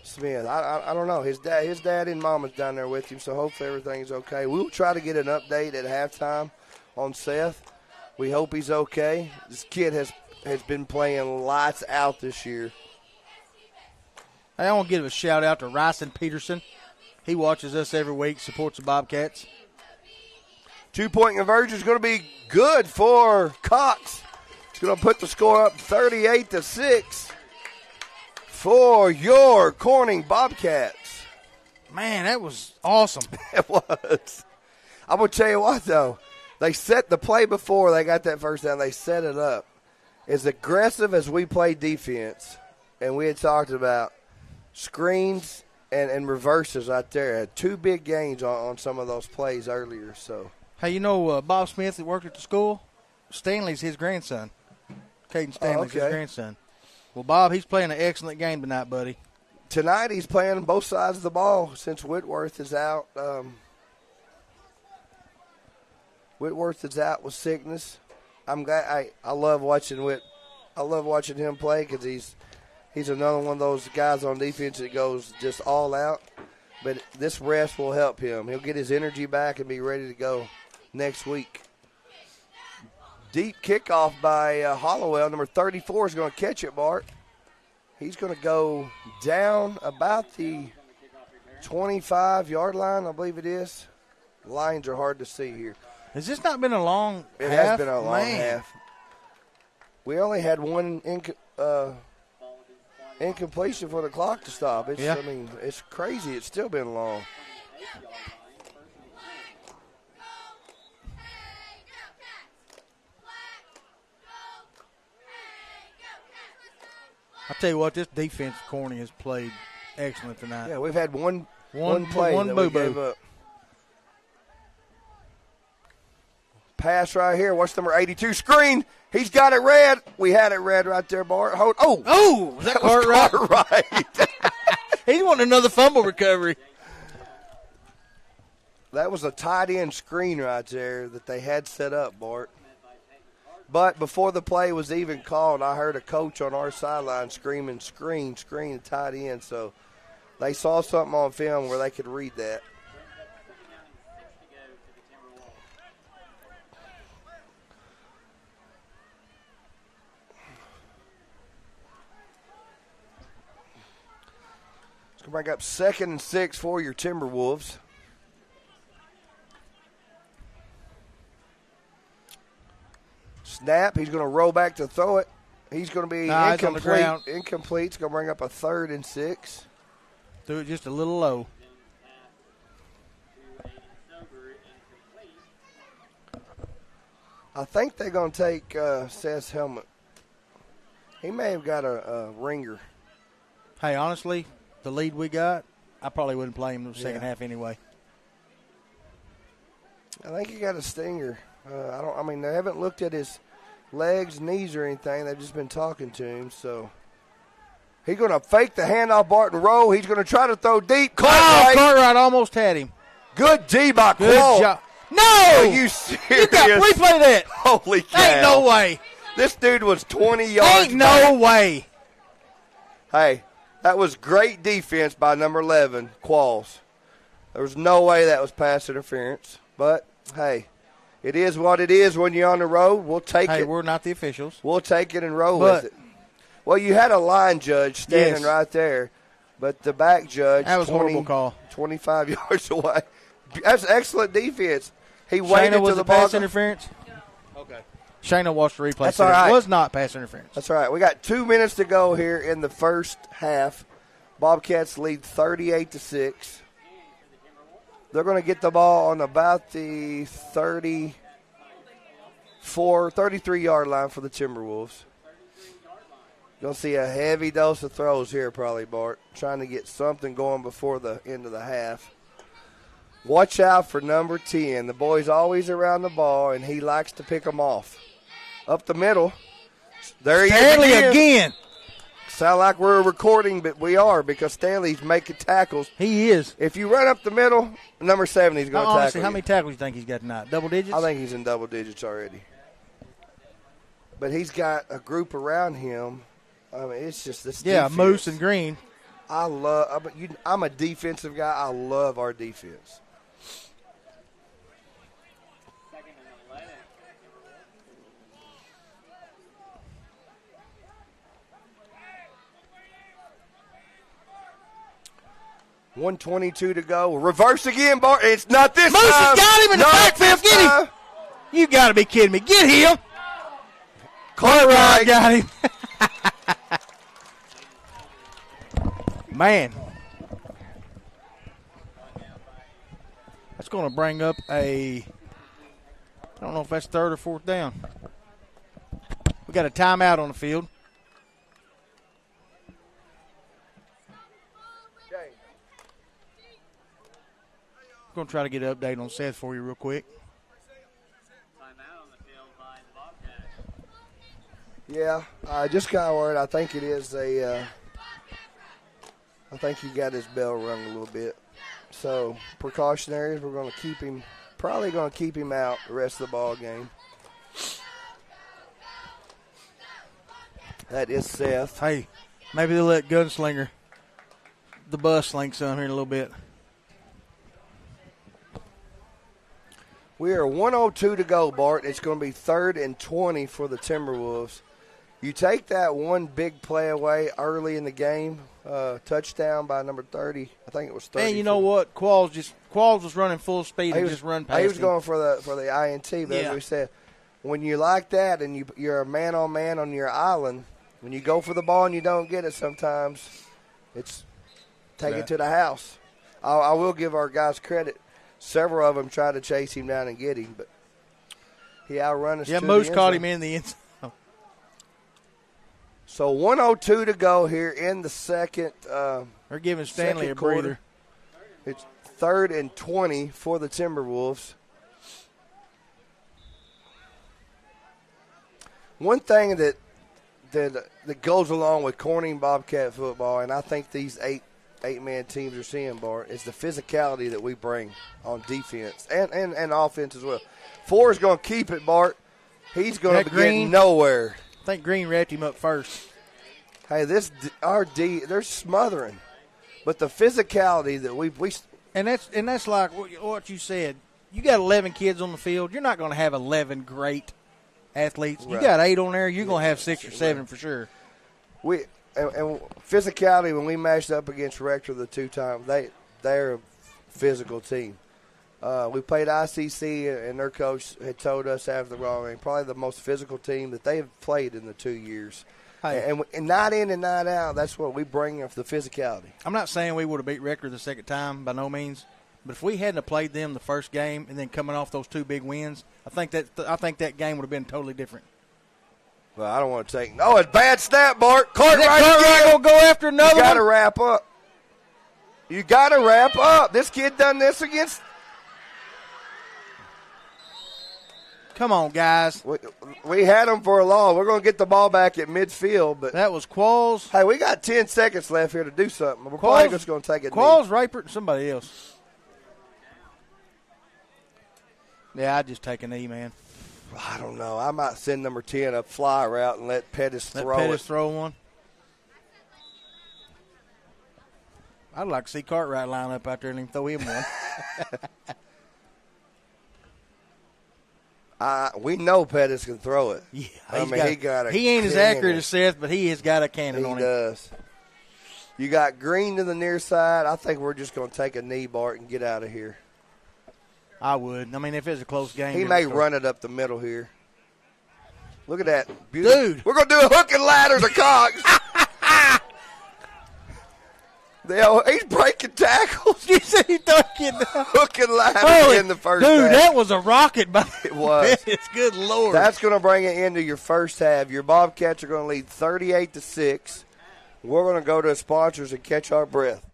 Smith. I don't know. His dad and mama's down there with him, so hopefully everything's okay. We'll try to get an update at halftime on Seth. We hope he's okay. This kid has been playing lights out this year. Hey, I want to give a shout-out to Ryson Peterson. He watches us every week, supports the Bobcats. 2-point conversion is going to be good for Cox. It's going to put the score up 38-6 for your Corning Bobcats. Man, that was awesome. It was. I'm going to tell you what, though. They set the play before they got that first down. They set it up. As aggressive as we play defense, and we had talked about screens and reverses out there. Had two big gains on some of those plays earlier. So, hey, you know Bob Smith that worked at the school? Stanley's his grandson. Caden Stanley's his grandson. Well, Bob, he's playing an excellent game tonight, buddy. Tonight he's playing both sides of the ball since Whitworth is out. Whitworth is out with sickness. I'm glad. I love watching I love watching him play because he's another one of those guys on defense that goes just all out. But this rest will help him. He'll get his energy back and be ready to go next week. Deep kickoff by Hollowell. Number 34 is going to catch it, Bart. He's going to go down about the 25-yard line, I believe it is. Lines are hard to see here. Has this not been a long It half? has been a long half. We only had one incompletion for the clock to stop. I mean, it's crazy. It's still been long. I tell you what, this defense Corning has played excellent tonight. Yeah, we've had one play that we boo-boo. gave up. Pass right here. Watch number 82 screen. He's got it red. We had it red right there, Bart. Was that Cartwright? He wanted another fumble recovery. That was a tight end screen right there that they had set up, Bart. But before the play was even called, I heard a coach on our sideline screaming, screen, tight end. So they saw something on film where they could read that. It's going to bring up 2nd and 6 for your Timberwolves. Snap. He's going to roll back to throw it. He's going to be incomplete. Incomplete. It's going to bring up a 3rd and 6. Threw it just a little low. I think they're going to take Seth's helmet. He may have got a ringer. Hey, honestly, the lead we got, I probably wouldn't play him in the second half anyway. I think he got a stinger. They haven't looked at his legs, knees, or anything. They've just been talking to him. So he's going to fake the handoff, Barton roll. He's going to try to throw deep. Cartwright almost had him. Good D by Quall. Good job. No! Are you serious? You got replay that. Holy cow. Ain't no way. This dude was 20 yards Ain't no way. Hey, that was great defense by number 11, Qualls. There was no way that was pass interference. But, hey, it is what it is when you're on the road. We'll take it. Hey, we're not the officials. We'll take it and roll with it. Well, you had a line judge standing right there, but the back judge, that was a horrible call. 25 yards away. That's excellent defense. He waited to the ball. Pass interference? Okay. Shayna watched the replay. That's all right. It was not pass interference. That's all right. We got 2 minutes to go here in the first half. Bobcats lead 38-6. They're going to get the ball on about the 33-yard line for the Timberwolves. Going to see a heavy dose of throws here probably, Bart. Trying to get something going before the end of the half. Watch out for number 10. The boy's always around the ball, and he likes to pick them off. Up the middle. There he is again. Sound like we're recording, but we are because Stanley's making tackles. He is. If you run up the middle, number 7, he's going to Honestly, tackle how you. many tackles do you think he's got tonight? Double digits? I think he's in double digits already. But he's got a group around him. I mean, it's just this defense. Moose and Green. I'm a defensive guy. I love our defense. Second and 11. 1:22 to go. Reverse again, Bart. It's not this Moose time. has got him in the Not backfield. this Get him. time. You got to be kidding me. Get him. Cartwright Got him. Man. That's going to bring up I don't know if that's third or fourth down. We got a timeout on the field. I'm going to try to get an update on Seth for you real quick. Timeout on the field by the Bobcats. Yeah, I just got word. I think it is I think he got his bell rung a little bit. So, precautionary, we're going to keep him, probably going to keep him out the rest of the ball game. That is Seth. Hey, maybe they'll let Gunslinger, the bus sling some here in a little bit. We are 1:02 to go, Bart. It's going to be 3rd and 20 for the Timberwolves. You take that one big play away early in the game, touchdown by number 30. I think it was 30. And you know what? Qualls was running full speed and just run past He was him. going for the INT, but Yeah. as we said, when you like that and you're a man-on-man on your island, when you go for the ball and you don't get it sometimes, it's take it to the house. I will give our guys credit. Several of them tried to chase him down and get him, but he outrun us. Yeah, to Moose the end caught zone. him in the end zone. So 1:02 to go here in the second. They're giving Stanley second a quarter. breather. It's 3rd and 20 for the Timberwolves. One thing that goes along with Corning Bobcat football, and I think these eight-man teams are seeing, Bart, is the physicality that we bring on defense and offense as well. 4 is going to keep it, Bart. He's going to be getting nowhere. I think Green wrapped him up first. Hey, they're smothering, but the physicality that we And that's like what you said. You got 11 kids on the field. You're not going to have 11 great athletes. You Right. got 8 on there. You're going to have 6 or 7 for sure. And physicality, when we matched up against Rector the 2 times, they're a physical team. We played ICC, and their coach had told us after the wrong game, probably the most physical team that they have played in the 2 years. Hey. And night in and night out, that's what we bring of the physicality. I'm not saying we would have beat Rector the second time, by no means. But if we hadn't have played them the first game and then coming off those 2 big wins, I think that game would have been totally different. Well, I don't want to take – no, it's bad snap, Bart. Cartwright going to go after another You got to one? wrap up. You got to wrap up. This kid done this against – Come on, guys. We had them for a long. We're going to get the ball back at midfield, but That was Qualls. hey, we got 10 seconds left here to do something. We're probably just going to take it. Qualls, Rapert, and somebody else. Yeah, I'd just take a knee, man. I don't know. I might send number 10 a fly route and let Pettis throw Pettis it. throw one. I'd like to see Cartwright line up out there and throw him one. We know Pettis can throw it. Yeah, he ain't as accurate as Seth, but he has got a cannon He on him. does. You got Green to the near side. I think we're just going to take a knee, Bart, and get out of here. I would. I mean, if it's a close game. He may run it up the middle here. Look at that. Beautiful. Dude. We're going to do a hook and ladder to Cox. He's breaking tackles. You see he dunking. Hook and ladder in the first half. Dude, that was a rocket by It was. It's good Lord. That's going to bring it into your first half. Your Bobcats are going to lead 38-6. We're going to go to sponsors and catch our breath.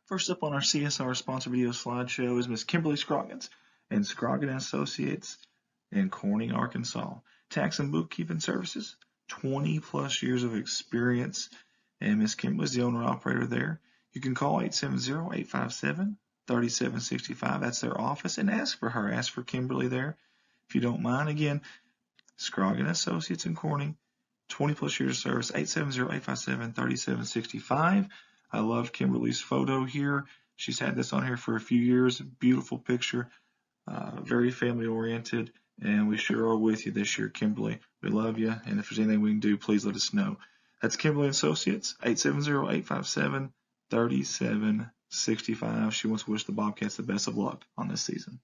First up on our CSR sponsor video slideshow is Miss Kimberly Scroggins and Scroggins Associates in Corning, Arkansas. Tax and bookkeeping services, 20 plus years of experience, and Miss Kimberly is the owner-operator there. You can call 870-857-3765. That's their office, and ask for her. Ask for Kimberly there if you don't mind. Again, Scroggins Associates in Corning, 20 plus years of service, 870-857-3765. I love Kimberly's photo here. She's had this on here for a few years. Beautiful picture, very family oriented, and we sure are with you this year, Kimberly. We love you, and if there's anything we can do, please let us know. That's Kimberly Associates, 870-857-3765. She wants to wish the Bobcats the best of luck on this season.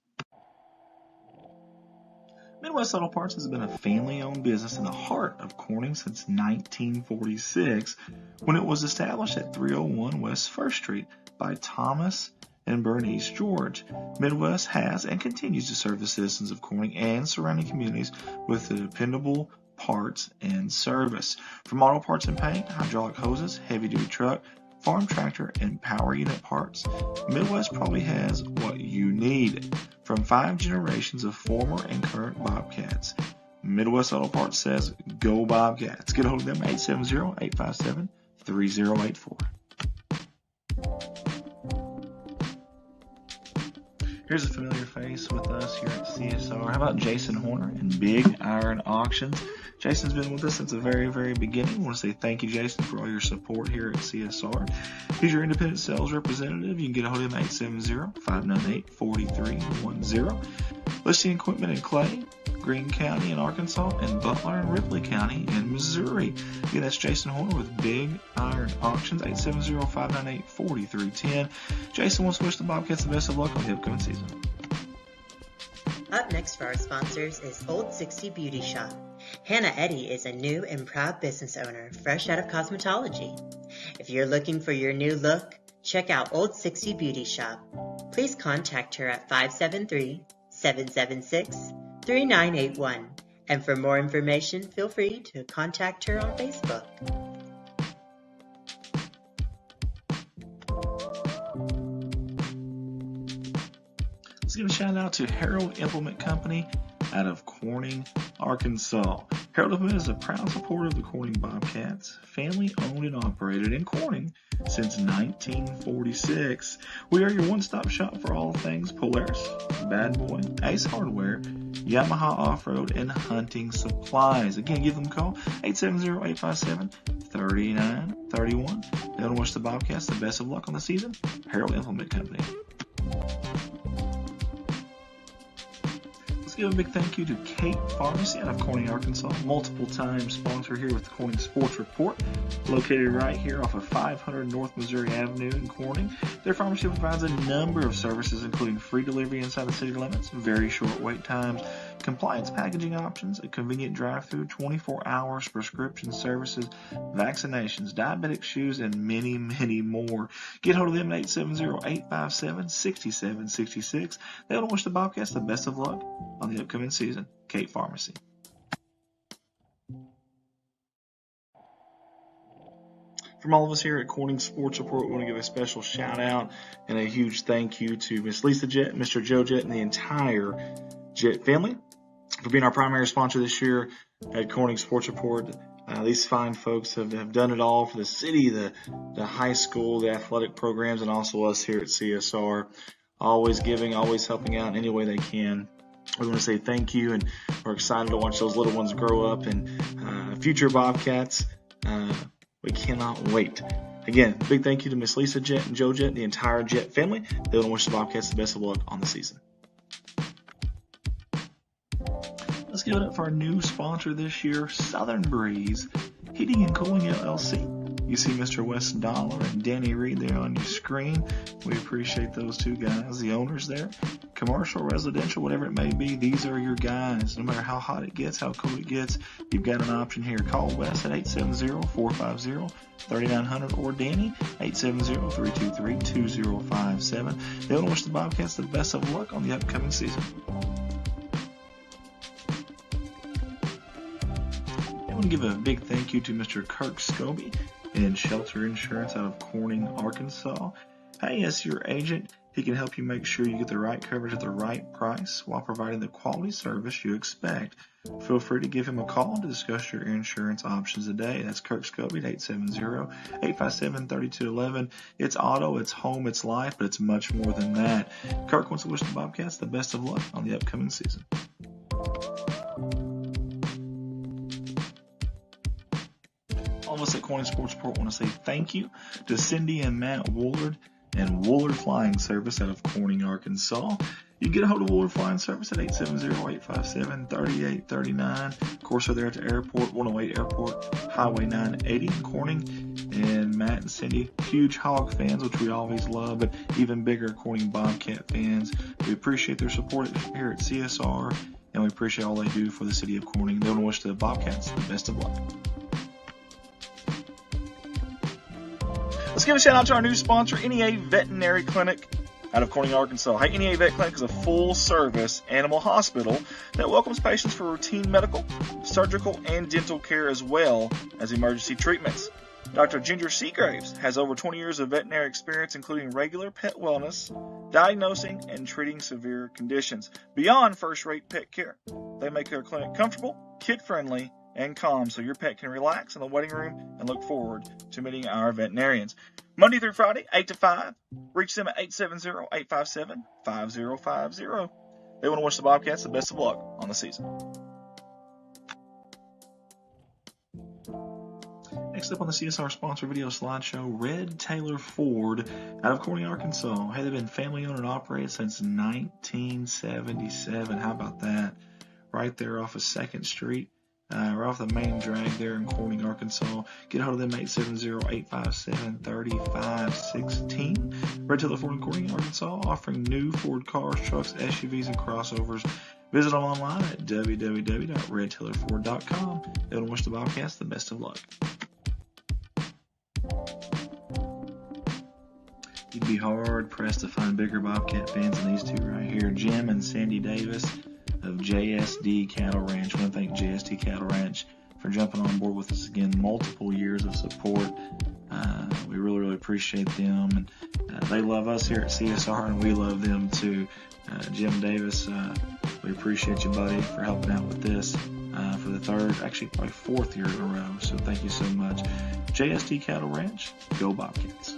Midwest Auto Parts has been a family-owned business in the heart of Corning since 1946, when it was established at 301 West 1st Street by Thomas and Bernice George. Midwest has and continues to serve the citizens of Corning and surrounding communities with the dependable parts and service. From auto parts and paint, hydraulic hoses, heavy-duty truck, farm tractor, and power unit parts, Midwest probably has what you need. From 5 generations of former and current Bobcats, Midwest Auto Parts says, go Bobcats. Get a hold of them at 870-857-3084. Here's a familiar face with us here at CSR. How about Jason Horner and Big Iron Auctions? Jason's been with us since the very, very beginning. I want to say thank you, Jason, for all your support here at CSR. He's your independent sales representative. You can get a hold of him at 870-598-4310. Listing equipment in Clay, Greene County in Arkansas, and Butler and Ripley County in Missouri. Again, that's Jason Horner with Big Iron Auctions, 870-598-4310. Jason wants to wish the Bobcats the best of luck on the upcoming season. Up next for our sponsors is Old 60 Beauty Shop. Hannah Eddy is a new and proud business owner, fresh out of cosmetology. If you're looking for your new look, check out Old 60 Beauty Shop. Please contact her at 573-776-3981. And for more information, feel free to contact her on Facebook. Let's give a shout out to Harold Implement Company out of Corning, Arkansas. Harold Implement is a proud supporter of the Corning Bobcats, family owned and operated in Corning since 1946. We are your one-stop shop for all things Polaris, Bad Boy, Ace Hardware, Yamaha Off-Road, and hunting supplies. Again, give them a call, 870-857-3931. They want to wish the Bobcats the best of luck on the season. Harold Implement Company. Let's give a big thank you to Kate Pharmacy out of Corning, Arkansas, multiple time sponsor here with the Corning Sports Report, located right here off of 500 North Missouri Avenue in Corning. Their pharmacy provides a number of services, including free delivery inside the city limits, very short wait times, compliance packaging options, a convenient drive-through, 24 hours prescription services, vaccinations, diabetic shoes, and many, many more. Get hold of them at 870-857-6766. They want to wish the Bobcats the best of luck on the upcoming season. Kate Pharmacy. From all of us here at Corning Sports Report, we want to give a special shout out and a huge thank you to Miss Lisa Jett, Mr. Joe Jett, and the entire Jett family for being our primary sponsor this year at Corning Sports Report. These fine folks have done it all for the city, the high school, the athletic programs, and also us here at CSR. Always giving, always helping out in any way they can. We want to say thank you, and we're excited to watch those little ones grow up and future Bobcats. We cannot wait. Again, big thank you to Miss Lisa Jett and Joe Jett, the entire Jett family. They want to wish the Bobcats the best of luck on the season. Let's give it up for our new sponsor this year, Southern Breeze Heating and Cooling LLC. You see Mr. Wes Dollar and Danny Reed there on your screen. We appreciate those two guys, the owners there. Commercial, residential, whatever it may be, these are your guys. No matter how hot it gets, how cold it gets, you've got an option here. Call Wes at 870-450-3900 or Danny, 870-323-2057. They want to wish the Bobcats the best of luck on the upcoming season. I want to give a big thank you to Mr. Kirk Scobie and Shelter Insurance out of Corning, Arkansas. Hey, as your agent, he can help you make sure you get the right coverage at the right price while providing the quality service you expect. Feel free to give him a call to discuss your insurance options today. That's Kirk Scobie at 870-857-3211. It's auto, it's home, it's life, but it's much more than that. Kirk wants to wish the Bobcats the best of luck on the upcoming season. All of us at Corning Sports Report want to say thank you to Cindy and Matt Woolard and Woolard Flying Service out of Corning, Arkansas. You can get a hold of Woolard Flying Service at 870-857-3839. Of course, they're there at the airport, 108 Airport, Highway 980 in Corning. And Matt and Cindy, huge Hog fans, which we always love, but even bigger Corning Bobcat fans. We appreciate their support here at CSR, and we appreciate all they do for the city of Corning. They want to wish the Bobcats the best of luck. Let's give a shout out to our new sponsor, NEA Veterinary Clinic out of Corning, Arkansas. Hey, NEA Vet Clinic is a full-service animal hospital that welcomes patients for routine medical, surgical, and dental care as well as emergency treatments. Dr. Ginger Seagraves has over 20 years of veterinary experience, including regular pet wellness, diagnosing, and treating severe conditions. Beyond first-rate pet care, they make their clinic comfortable, kid-friendly, and calm so your pet can relax in the waiting room and look forward to meeting our veterinarians. Monday through Friday, 8 to 5. Reach them at 870-857-5050. They want to wish the Bobcats the best of luck on the season. Next up on the CSR sponsor video slideshow, Red Taylor Ford out of Corning, Arkansas. Hey, they've been family owned and operated since 1977. How about that? Right there off of 2nd Street. We're off the main drag there in Corning, Arkansas. Get a hold of them, 870-857-3516. Red Taylor Ford in Corning, Arkansas, offering new Ford cars, trucks, SUVs, and crossovers. Visit them online at www.redtaylorford.com. They want to wish the Bobcats the best of luck. You'd be hard-pressed to find bigger Bobcat fans than these two right here, Jim and Sandy Davis of JSD Cattle Ranch. I want to thank JSD Cattle Ranch for jumping on board with us again. Multiple years of support. We really appreciate them, and they love us here at CSR, and we love them too. Jim Davis, we appreciate you, buddy, for helping out with this for the third, actually probably fourth year in a row. So thank you so much. JSD Cattle Ranch, go Bobcats.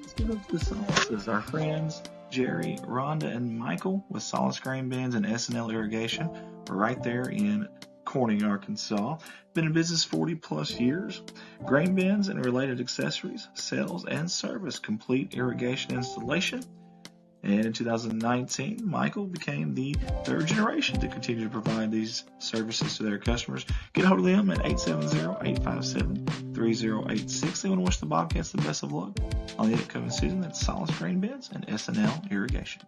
Let's give up to the Solaces, our friends Jerry, Rhonda, and Michael with Solace Grain Bins and S&L Irrigation. We're right there in Corning, Arkansas. Been in business 40 plus years. Grain bins and related accessories, sales, and service, complete irrigation installation. And in 2019, Michael became the third generation to continue to provide these services to their customers. Get a hold of them at 870-857-3086. They want to wish the Bobcats the best of luck on the upcoming season. That's Solace Grain Bins and S&L Irrigation.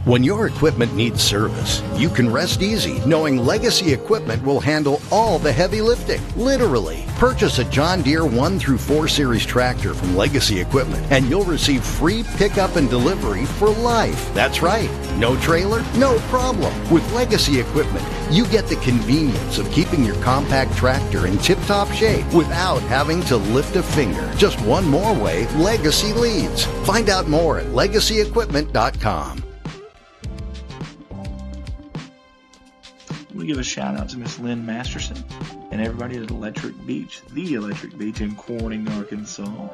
When your equipment needs service, you can rest easy knowing Legacy Equipment will handle all the heavy lifting. Literally. Purchase a John Deere 1 through 4 Series tractor from Legacy Equipment and you'll receive free pickup and delivery for life. That's right. No trailer, no problem. With Legacy Equipment, you get the convenience of keeping your compact tractor in tip-top shape without having to lift a finger. Just one more way Legacy leads. Find out more at legacyequipment.com. We give a shout out to Miss Lynn Masterson and everybody at Electric Beach, the Electric Beach in Corning, Arkansas.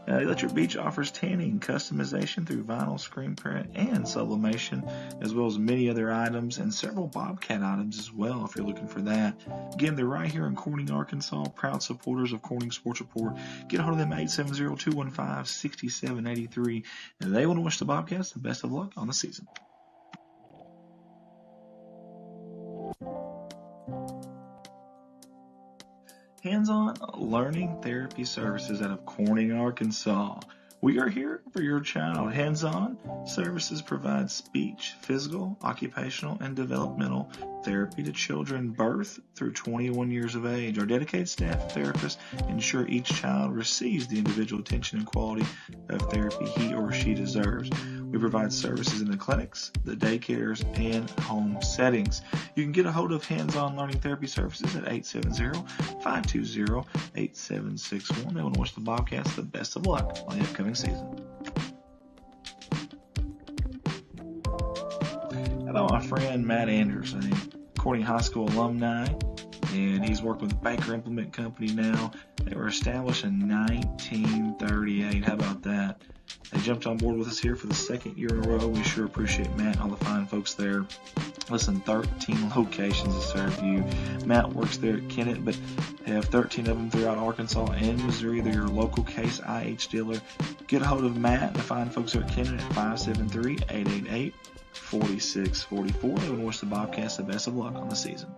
Electric Beach offers tanning, customization through vinyl screen print and sublimation, as well as many other items and several Bobcat items as well if you're looking for that. Again, they're right here in Corning, Arkansas, proud supporters of Corning Sports Report. Get a hold of them at 870-215-6783, and they want to wish the Bobcats the best of luck on the season. Hands-on learning therapy services out of Corning, Arkansas. We are here for your child. Hands-on services provide speech, physical, occupational, and developmental therapy to children birth through 21 years of age. Our dedicated staff of therapists ensure each child receives the individual attention and quality of therapy he or she deserves. We provide services in the clinics, the daycares, and home settings. You can get a hold of Hands-On Learning Therapy Services at 870-520-8761. They want to wish the Bobcats the best of luck on the upcoming season. How about my friend Matt Anders, a Corning High School alumni, and he's worked with the Baker Implement Company now. They were established in 1938. How about that? They jumped on board with us here for the second year in a row. We sure appreciate Matt and all the fine folks there. Listen, 13 locations to serve you. Matt works there at Kennett, but they have 13 of them throughout Arkansas and Missouri. They're your local Case IH dealer. Get a hold of Matt and the fine folks there at Kennett at 573-888-4644. They would wish the Bobcats the best of luck on the season.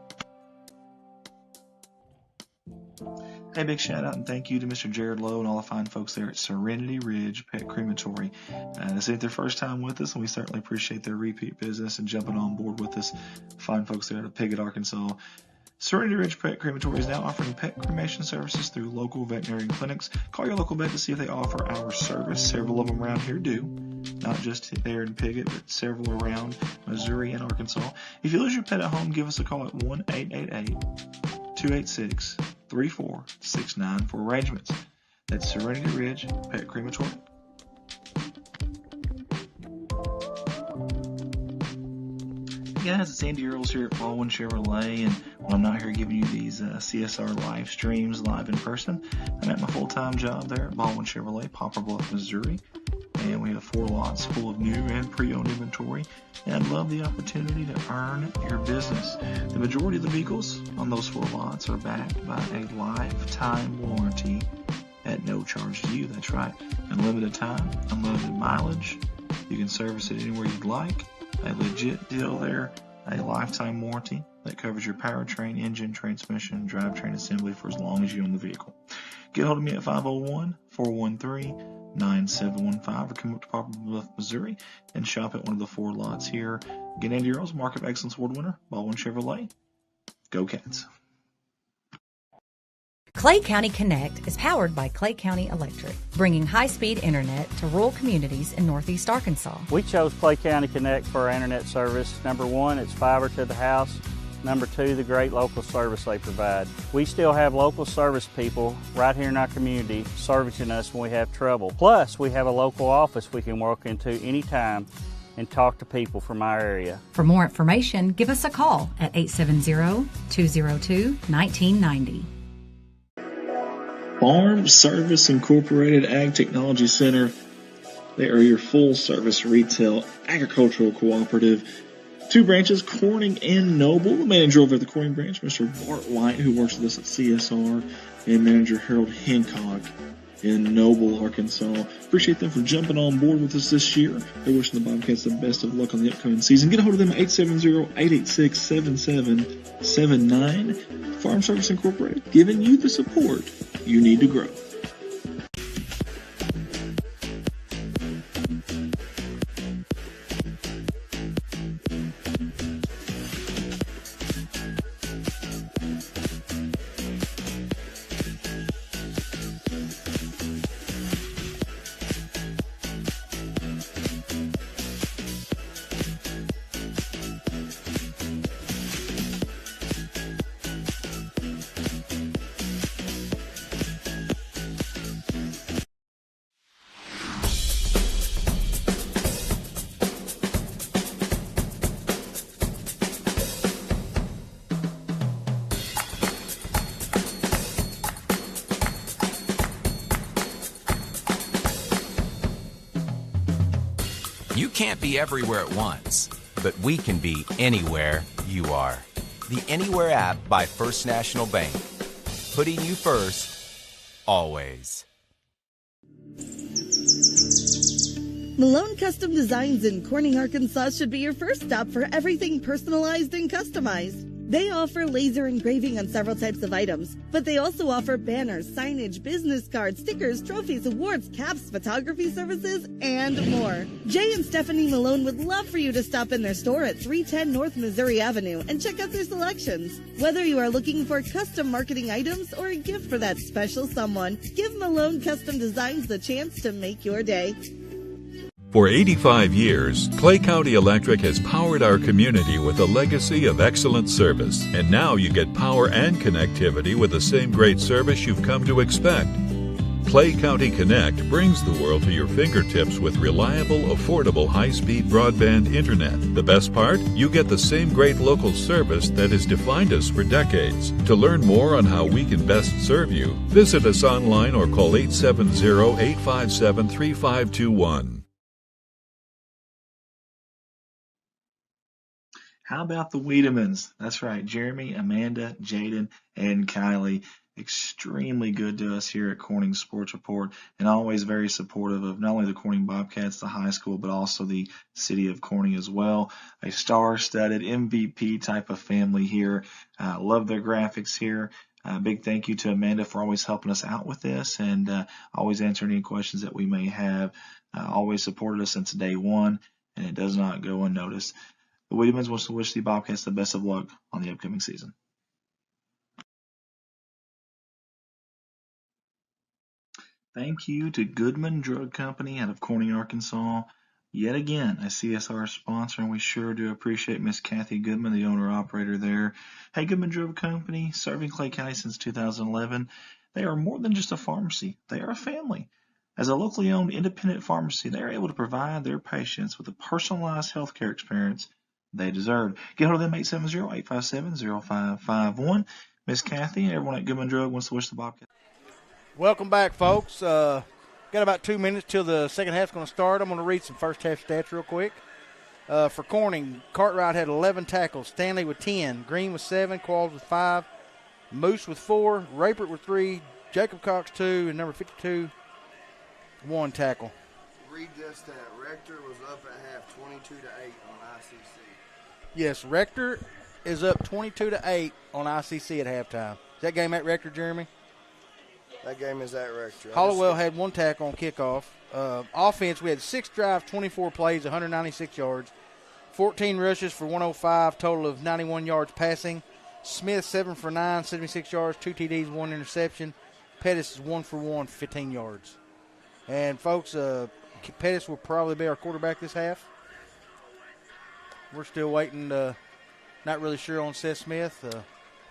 Hey, big shout out and thank you to Mr. Jared Lowe and all the fine folks there at Serenity Ridge Pet Crematory. This ain't their first time with us, and we certainly appreciate their repeat business and jumping on board with us. Fine folks there at Piggott, Arkansas. Serenity Ridge Pet Crematory is now offering pet cremation services through local veterinarian clinics. Call your local vet to see if they offer our service. Several of them around here do. Not just there in Piggott, but several around Missouri and Arkansas. If you lose your pet at home, give us a call at 1-888-286-3469 for arrangements. That's Serenity Ridge Pet Crematory. Guys, it's Andy Earls here at Baldwin Chevrolet, and when I'm not here giving you these CSR live streams live in person, I'm at my full-time job there at Baldwin Chevrolet, Poplar Bluff, Missouri, and we have 4 lots full of new and pre-owned inventory, and I'd love the opportunity to earn your business. The majority of the vehicles on those 4 lots are backed by a lifetime warranty at no charge to you. That's right, unlimited time, unlimited mileage. You can service it anywhere you'd like. A legit deal there, a lifetime warranty that covers your powertrain, engine, transmission, drivetrain assembly for as long as you own the vehicle. Get hold of me at 501-413-9715 or come up to Poplar Bluff, Missouri and shop at one of the 4 lots here. Again, Andy Earls, Market of Excellence Award winner, Baldwin Chevrolet. Go Cats. Clay County Connect is powered by Clay County Electric, bringing high-speed internet to rural communities in northeast Arkansas. We chose Clay County Connect for our internet service. Number 1, it's fiber to the house. Number 2, the great local service they provide. We still have local service people right here in our community servicing us when we have trouble. Plus, we have a local office we can walk into anytime and talk to people from our area. For more information, give us a call at 870-202-1990. Farm Service Incorporated Ag Technology Center. They are your full-service retail agricultural cooperative. 2 branches, Corning and Noble. The manager over at the Corning branch, Mr. Bart White, who works with us at CSR, and manager Harold Hancock in Noble, Arkansas. Appreciate them for jumping on board with us this year. They're wishing the Bobcats the best of luck on the upcoming season. Get a hold of them at 870-886-7779. Farm Service Incorporated, giving you the support you need to grow. You can't be everywhere at once, but we can be anywhere you are. The Anywhere app by First National Bank. Putting you first, always. Malone Custom Designs in Corning, Arkansas should be your first stop for everything personalized and customized. They offer laser engraving on several types of items, but they also offer banners, signage, business cards, stickers, trophies, awards, caps, photography services, and more. Jay and Stephanie Malone would love for you to stop in their store at 310 North Missouri Avenue and check out their selections. Whether you are looking for custom marketing items or a gift for that special someone, give Malone Custom Designs the chance to make your day. For 85 years, Clay County Electric has powered our community with a legacy of excellent service. And now you get power and connectivity with the same great service you've come to expect. Clay County Connect brings the world to your fingertips with reliable, affordable, high-speed broadband internet. The best part? You get the same great local service that has defined us for decades. To learn more on how we can best serve you, visit us online or call 870-857-3521. How about the Wiedemans? That's right, Jeremy, Amanda, Jaden, and Kylie. Extremely good to us here at Corning Sports Report, and always very supportive of not only the Corning Bobcats, the high school, but also the city of Corning as well. A star-studded MVP type of family here. Love their graphics here. Big thank you to Amanda for always helping us out with this and always answering any questions that we may have. Always supported us since day one, and it does not go unnoticed. The Wiedemans wants to wish the Bobcats the best of luck on the upcoming season. Thank you to Goodman Drug Company out of Corning, Arkansas. Yet again, a CSR sponsor, and we sure do appreciate Miss Kathy Goodman, the owner-operator there. Hey, Goodman Drug Company, serving Clay County since 2011. They are more than just a pharmacy. They are a family. As a locally owned independent pharmacy, they are able to provide their patients with a personalized healthcare experience they deserve. Get hold of them, 870-857-0551. Miss Kathy and everyone at Goodman Drug wants to wish the Bobcats. Welcome back, folks. Got about 2 minutes till the second half's going to start. I'm going to read some first half stats real quick. For Corning, Cartwright had 11 tackles, Stanley with 10, Green with 7, Qualls with 5, Moose with 4, Rapert with 3, Jacob Cox 2, and number 52, 1 tackle. Read this stat. Rector was up at half 22-8 on ICC. Yes, Rector is up 22-8 on ICC at halftime. Is that game at Rector, Jeremy? That game is at Rector. Hollowell had 1 tackle on kickoff. Offense, we had 6 drives, 24 plays, 196 yards, 14 rushes for 105, total of 91 yards passing. Smith, 7 for 9, 76 yards, 2 TDs, 1 interception. Pettis is 1 for 1, 15 yards. And, folks, Pettis will probably be our quarterback this half. We're still waiting, not really sure on Seth Smith.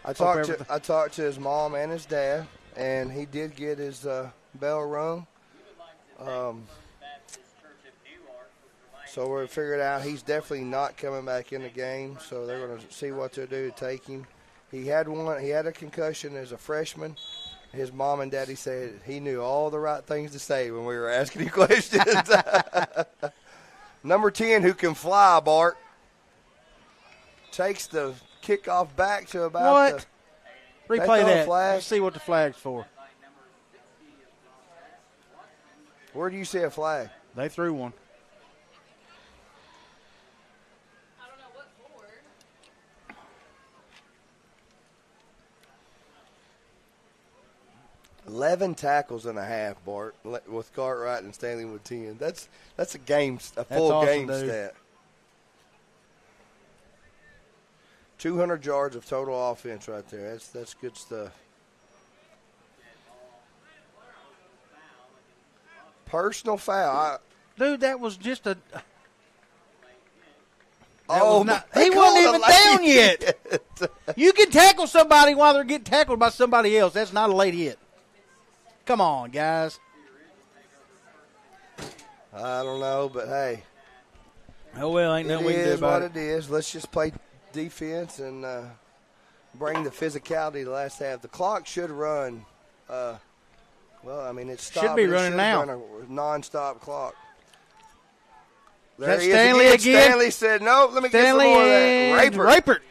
I talked to his mom and his dad, and he did get his bell rung. So we're figuring out he's definitely not coming back in the game, so they're going to see what they'll do to take him. He had a concussion as a freshman. His mom and daddy said he knew all the right things to say when we were asking him questions. Number 10, who can fly, Bart, takes the kickoff back to about what? Replay that. Let's see what the flag's for. Where do you see a flag? They threw one. I don't know what for. 11 tackles and a half, Bart, with Cartwright and Stanley with 10. That's a full awesome, game dude. stat. 200 yards of total offense right there. That's good stuff. Personal foul. Dude, that was just a. He wasn't even down yet. You can tackle somebody while they're getting tackled by somebody else. That's not a late hit. Come on, guys. I don't know, but hey. Oh, well, ain't nothing we can do about it. It is what it is. Let's just play defense and bring the physicality to the last half. The clock should run. It stopped. Should be running now. Run a non-stop clock. There he is Stanley again. Stanley said, no, let me get some more of that. Rapert.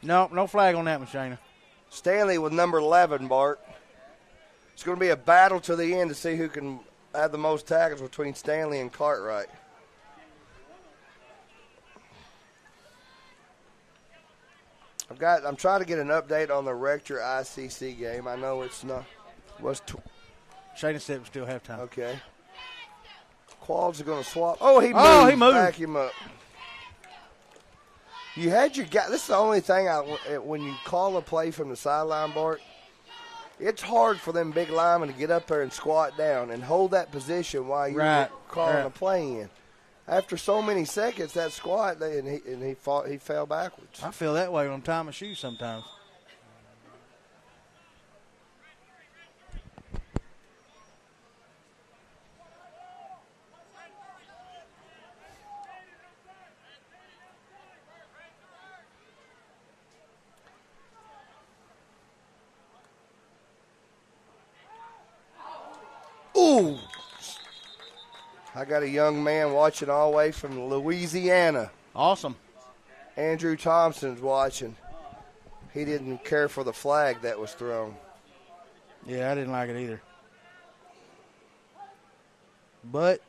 No flag on that one, Shayna. Stanley with number 11, Bart. It's going to be a battle to the end to see who can have the most tackles between Stanley and Cartwright. I'm trying to get an update on the Rector ICC game. I know it's not. Shayna said it was still halftime. Okay. Qualls are going to swap. He moved. Back him up. You had your guy. This is the only thing when you call a play from the sideline, Bart, It's hard for them big linemen to get up there and squat down and hold that position while you're calling a play in. After so many seconds, that squat, he fell backwards. I feel that way when I'm tying my shoes sometimes. Ooh. I got a young man watching all the way from Louisiana. Awesome. Andrew Thompson's watching. He didn't care for the flag that was thrown. Yeah, I didn't like it either. But,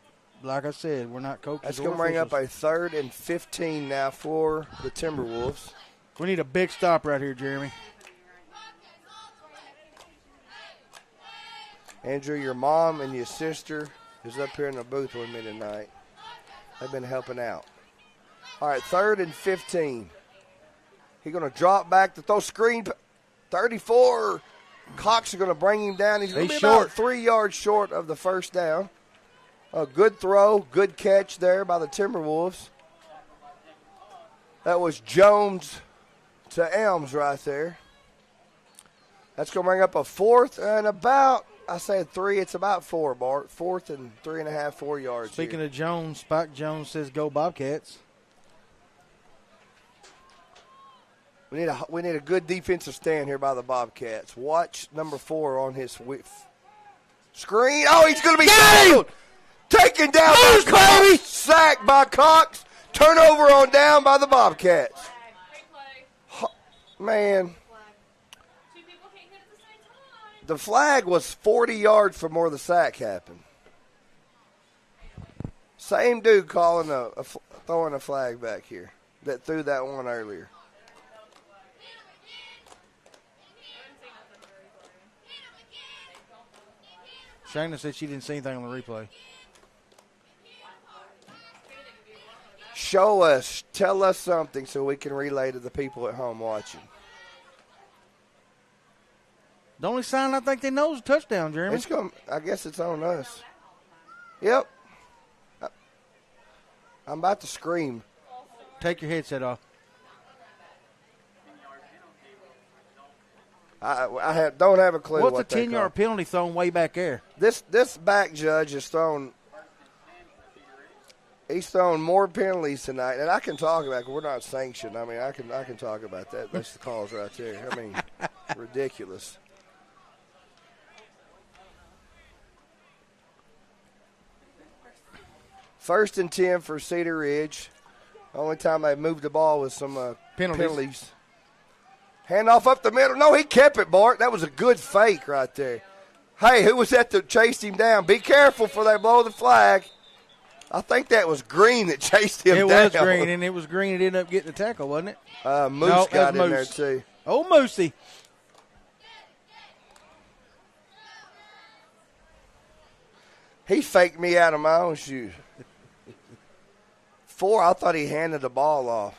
like I said, we're not coaches. That's going to bring up a 3rd and 15 now for the Timberwolves. We need a big stop right here, Jeremy. Andrew, your mom and your sister is up here in the booth with me tonight. They've been helping out. All right, 3rd and 15. He's going to drop back to throw screen. 34. Cox is going to bring him down. He's going to be about 3 yards short of the first down. A good throw, good catch there by the Timberwolves. That was Jones to Elms right there. That's going to bring up a 4th and about, I said 3, it's about 4, Bart. 4th and 3.5, 4 yards. Speaking of Jones, Spike Jones says go Bobcats. We need a good defensive stand here by the Bobcats. Watch number 4 on his screen. Oh, he's going to be tackled. Taken down by Cox. Sacked by Cox. Turnover on down by the Bobcats. Man. The flag was 40 yards from where the sack happened. Same dude calling throwing a flag back here that threw that one earlier. Shayna said she didn't see anything on the replay. Show us, tell us something so we can relay to the people at home watching. The only sign I think they know is a touchdown, Jeremy. I guess it's on us. Yep. I'm about to scream. Take your headset off. I don't have a clue. What's a 10-yard penalty thrown way back there? This back judge is thrown. He's thrown more penalties tonight, and I can talk about it. We're not sanctioned. I mean, I can talk about that. That's the calls right there. I mean, ridiculous. First and 10 for Cedar Ridge. Only time they moved the ball was some penalties. Handoff up the middle. No, he kept it, Bart. That was a good fake right there. Hey, who was that that chased him down? Be careful for they blow the flag. I think that was Green that chased him down. It was Green, and it was Green that ended up getting the tackle, wasn't it? Moose got in there, too. Oh, Moosey. He faked me out of my own shoes. 4, I thought he handed the ball off.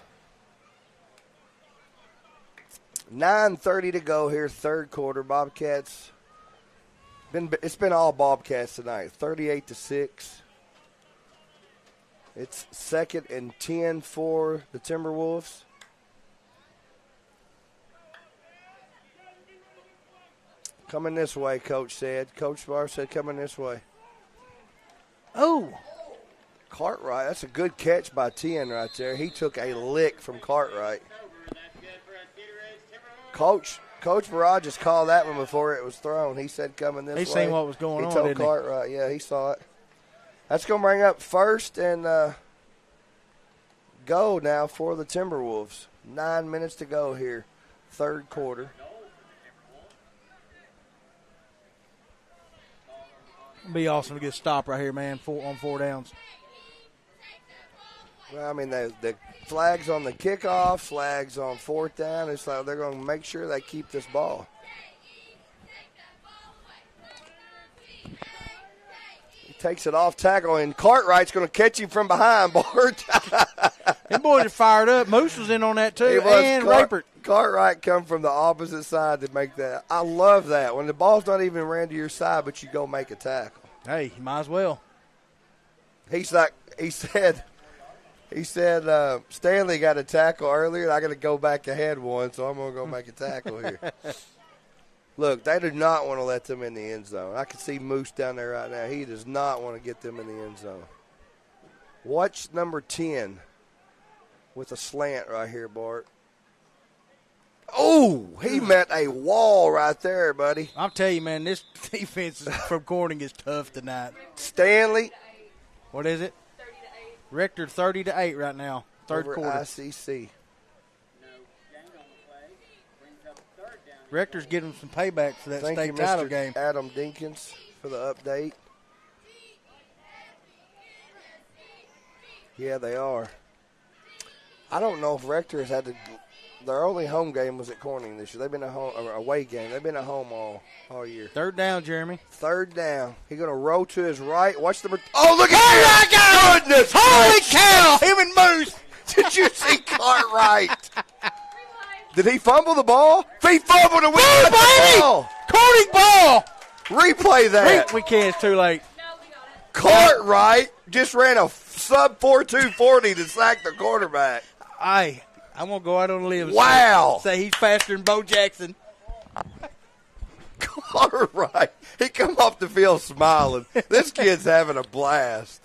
9:30 to go here, third quarter. Bobcats. It's been all Bobcats tonight. 38-6. It's 2nd and 10 for the Timberwolves. Coming this way, Coach said. Coach Barr said coming this way. Oh. Cartwright, that's a good catch by 10 right there. He took a lick from Cartwright. Coach Barrage just called that one before it was thrown. He said coming this way. He seen what was going on, He told didn't Cartwright, yeah, he saw it. That's going to bring up 1st and go now for the Timberwolves. 9 minutes to go here, third quarter. It'd be awesome to get a stop right here, man, on 4 downs. Well, I mean, the flags on the kickoff, flags on 4th down. It's like they're going to make sure they keep this ball. He takes it off tackle, and Cartwright's going to catch him from behind, Bart. Them boys are fired up. Moose was in on that, too, and Rapert. Cartwright come from the opposite side to make that. I love that. When the ball's not even ran to your side, but you go make a tackle. Hey, you might as well. He said, Stanley got a tackle earlier, and I got to go back ahead one, so I'm going to go make a tackle here. Look, they do not want to let them in the end zone. I can see Moose down there right now. He does not want to get them in the end zone. Watch number 10 with a slant right here, Bart. Oh, he met a wall right there, buddy. I'm telling you, man, this defense from Corning is tough tonight. Stanley. What is it? 30-8. Rector 30-8 right now. Third over quarter. ICC. Rector's getting some payback for that Thank state you, title Mr. game. Adam Dinkins for the update. Yeah, they are. I don't know if Rector has had to. Their only home game was at Corning this year. They've been away game. They've been at home all year. Third down, Jeremy. Third down. He's going to roll to his right. Watch the. Oh, look at that! Goodness! Holy cow! Him and Moose. Did you see Cartwright? Did he fumble the ball? He fumbled and we got the ball. Corning ball. Replay that. We can't. It's too late. Cartwright just ran a sub 4.240 to sack the quarterback. I'm going to go out on a limb. Wow. Say he's faster than Bo Jackson. Cartwright. He come off the field smiling. This kid's having a blast.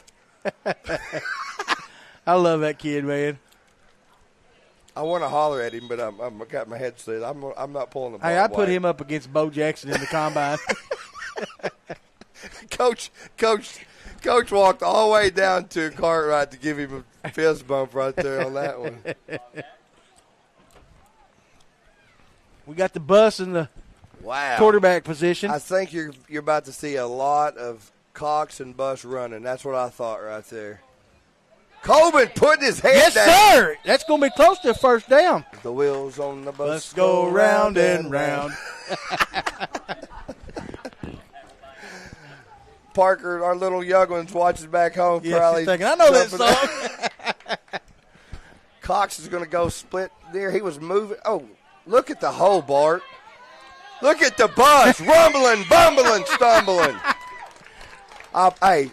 I love that kid, man. I want to holler at him, but I'm got my head set. I'm not pulling the ball. Hey, I put him up against Bo Jackson in the combine. Coach walked all the way down to Cartwright to give him a fist bump right there on that one. We got the bus in the quarterback position. I think you're about to see a lot of Cox and Bus running. That's what I thought right there. Coleman putting his head down. Yes, sir. That's going to be close to a first down. The wheels on the bus go round and round. Parker, our little young ones watches back home. Yes, probably she's thinking, I know that song. Cox is going to go split there. He was moving. Oh, look at the hole, Bart. Look at the bus rumbling, bumbling, stumbling. Hey,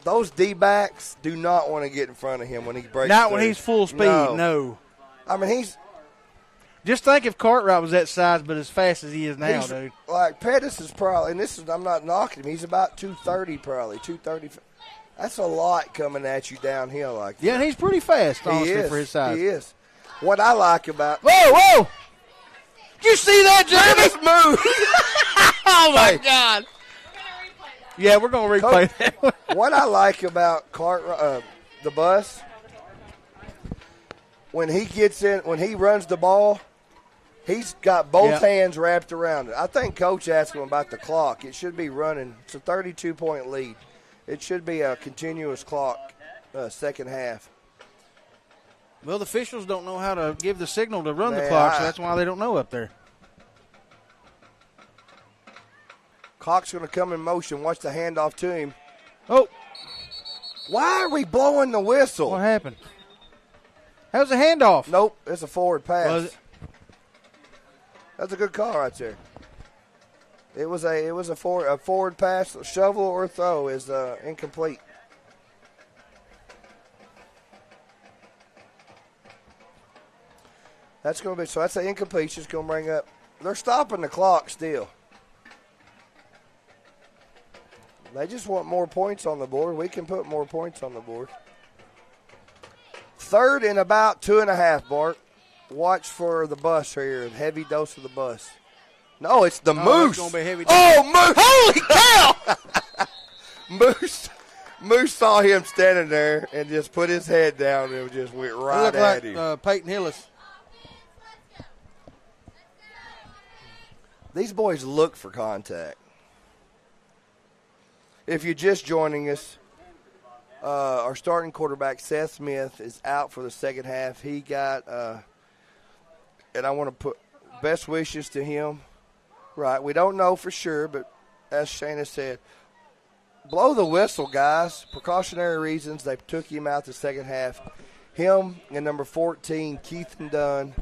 those D-backs do not want to get in front of him when he breaks Not through. when he's full speed, no. I mean, he's – just think if Cartwright was that size but as fast as he is now, dude. Like, Pettis is probably – and this is – I'm not knocking him. He's about 230 probably, 230. That's a lot coming at you downhill like that. Yeah, he's pretty fast, honestly, for his size. He is. What I like about – Whoa! Did you see that, Jeremy? Move. Oh, my God. Yeah, we're going to replay that. What I like about the bus, when he gets in, when he runs the ball, he's got both hands wrapped around it. I think Coach asked him about the clock. It should be running. It's a 32-point lead. It should be a continuous clock second half. Well, the officials don't know how to give the signal to run the clock, so that's why they don't know up there. Cox going to come in motion. Watch the handoff to him. Oh. Why are we blowing the whistle? What happened? That was a handoff. Nope, it's a forward pass. Was it? That's a good call right there. It was a forward pass. Shovel or throw is incomplete. That's going to be so. That's an incompletion. It's going to bring up. They're stopping the clock still. They just want more points on the board. We can put more points on the board. Third and about 2.5, Bart. Watch for the bus here. A heavy dose of the bus. No, it's the Moose. It's gonna be a heavy dose. Oh, Moose! Holy cow! Moose saw him standing there and just put his head down and just went right at him. Peyton Hillis. These boys look for contact. If you're just joining us, our starting quarterback, Seth Smith, is out for the second half. He got, and I want to put best wishes to him. Right, we don't know for sure, but as Shana said, blow the whistle, guys. Precautionary reasons, they took him out the second half. Him and number 14, Keith and Dunn,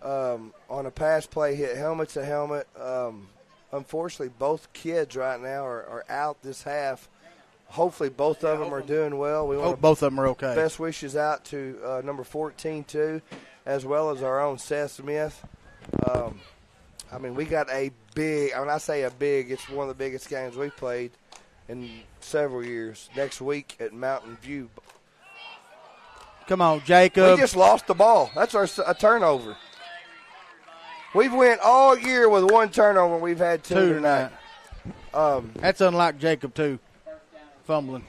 on a pass play hit helmet to helmet. Unfortunately, both kids right now are out this half. Hopefully, both of them are doing well. We hope both of them are okay. Best wishes out to number 14, too, as well as our own Seth Smith. I mean, we got a big – when I say a big, it's one of the biggest games we've played in several years. Next week at Mountain View. Come on, Jacob. We just lost the ball. That's a turnover. We've went all year with one turnover. We've had two tonight. That's unlike Jacob, too, fumbling.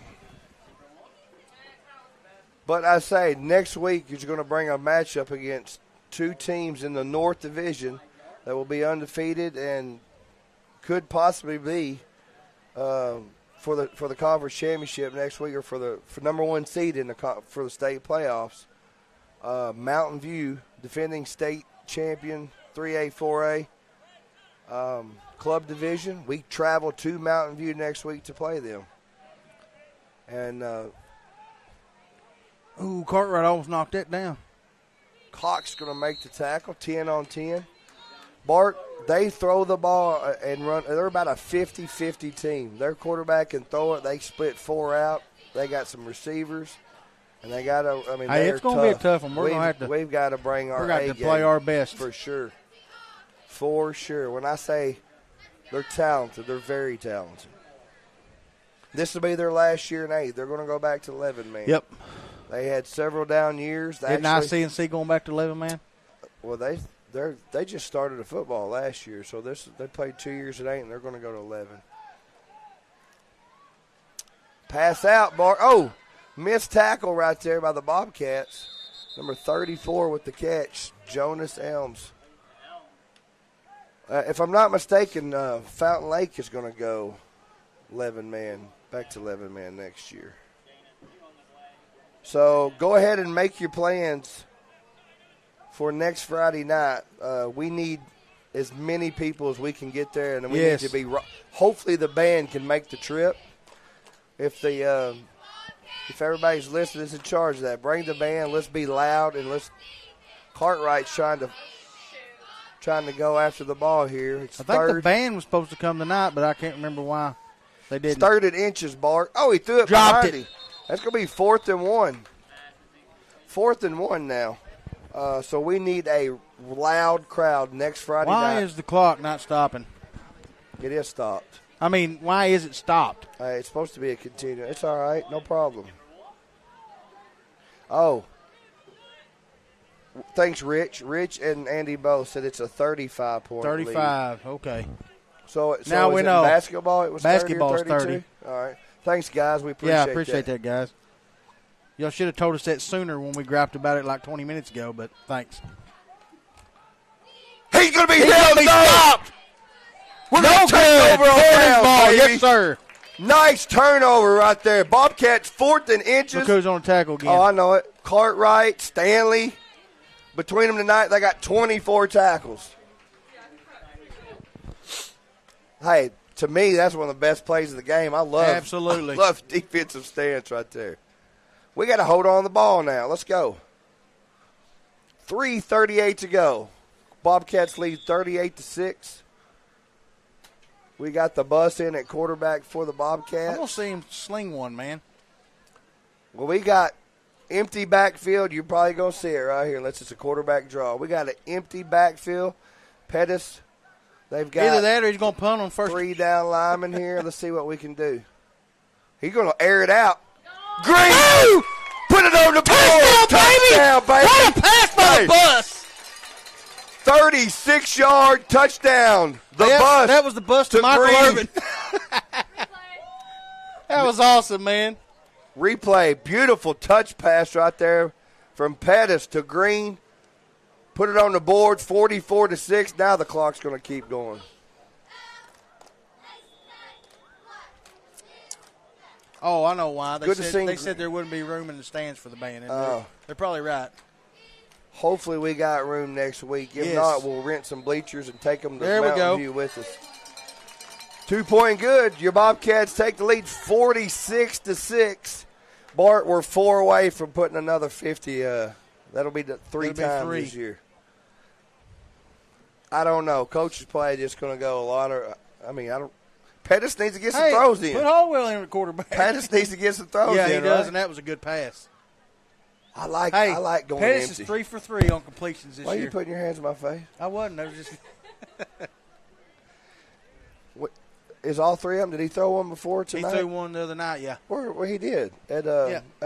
But I say next week you're going to bring a matchup against two teams in the North Division that will be undefeated and could possibly be for the conference championship next week, or for number one seed for the state playoffs. Mountain View, defending state champion, 3A, 4A club division. We travel to Mountain View next week to play them. And Cartwright almost knocked that down. Cox going to make the tackle, 10 on 10. Bart, they throw the ball and run. They're about a 50-50 team. Their quarterback can throw it. They split 4 out. They got some receivers, and they got to. I mean, it's going to be a tough one. We've got to bring our A game. Play our best for sure. For sure. When I say they're talented, they're very talented. This will be their last year in A. They're going to go back to 11 man. Yep. They had several down years. Didn't ICNC going back to 11 man? Well, they just started a football last year, so they played 2 years at 8, and they're going to go to 11. Pass out, Bart. Oh, missed tackle right there by the Bobcats. Number 34 with the catch, Jonas Elms. If I'm not mistaken, Fountain Lake is going to go 11 man, back to 11 man next year. So go ahead and make your plans for next Friday night. We need as many people as we can get there, and we need to be. Hopefully, the band can make the trip. If everybody's listed as in charge of that, bring the band. Let's be loud, and Cartwright's trying to go after the ball here. I think the band was supposed to come tonight, but I can't remember why they didn't. Third and inches, Bart. Oh, he threw it behind him. That's going to be 4th and 1. 4th and 1 now. So we need a loud crowd next Friday night. Why is the clock not stopping? It is stopped. I mean, why is it stopped? It's supposed to be a continuum. It's all right. No problem. Oh. Thanks, Rich. Rich and Andy both said it's a 35-point 35, lead. Okay. So now we know. Basketball, it was Basketball's 30 or 32? 30. All right. Thanks, guys. We appreciate that. Yeah, I appreciate that, guys. Y'all should have told us that sooner when we griped about it like 20 minutes ago, but thanks. He's going to be held stopped. We're going to turn over on ball. Yes, sir. Nice turnover right there. Bobcats 4th and inches. Look who's on the tackle again. Oh, I know it. Cartwright, Stanley. Between them tonight, they got 24 tackles. Hey, to me, that's one of the best plays of the game. I love defensive stance right there. We got to hold on the ball now. Let's go. 3:38 to go. Bobcats lead 38-6. We got the bus in at quarterback for the Bobcats. I'm going to see him sling one, man. Well, we got empty backfield. You're probably going to see it right here unless it's a quarterback draw. We got an empty backfield. Pettis, they've got either that or he's going to punt on first. 3 down linemen here. Let's see what we can do. He's going to air it out. Green! Put it on the board. Touchdown, baby. What a pass by the bus. 36-yard touchdown. Bus. That was the bus to Michael Green. Irvin. That was awesome, man. Replay. Beautiful touch pass right there from Pettis to Green. Put it on the board, 44-6. Now the clock's going to keep going. Oh, I know why. They said there wouldn't be room in the stands for the band. And they're probably right. Hopefully we got room next week. If not, we'll rent some bleachers and take them to Mountain View with us. 2-point good. Your Bobcats take the lead 46-6. Bart, we're 4 away from putting another 50. That'll be 3 times this year. I don't know. Coach is probably just going to go a lot of – I don't – Pettis needs to get some throws in. Put Hallwell in the quarterback. Pettis needs to get some throws in, Yeah, he does, right? and that was a good pass. I like going Pettis empty. is 3 for 3 on completions this Why year. are you putting your hands in my face? I wasn't. I was just What, is all three of them? Did he throw one before tonight? He threw one the other night, yeah. Where he did at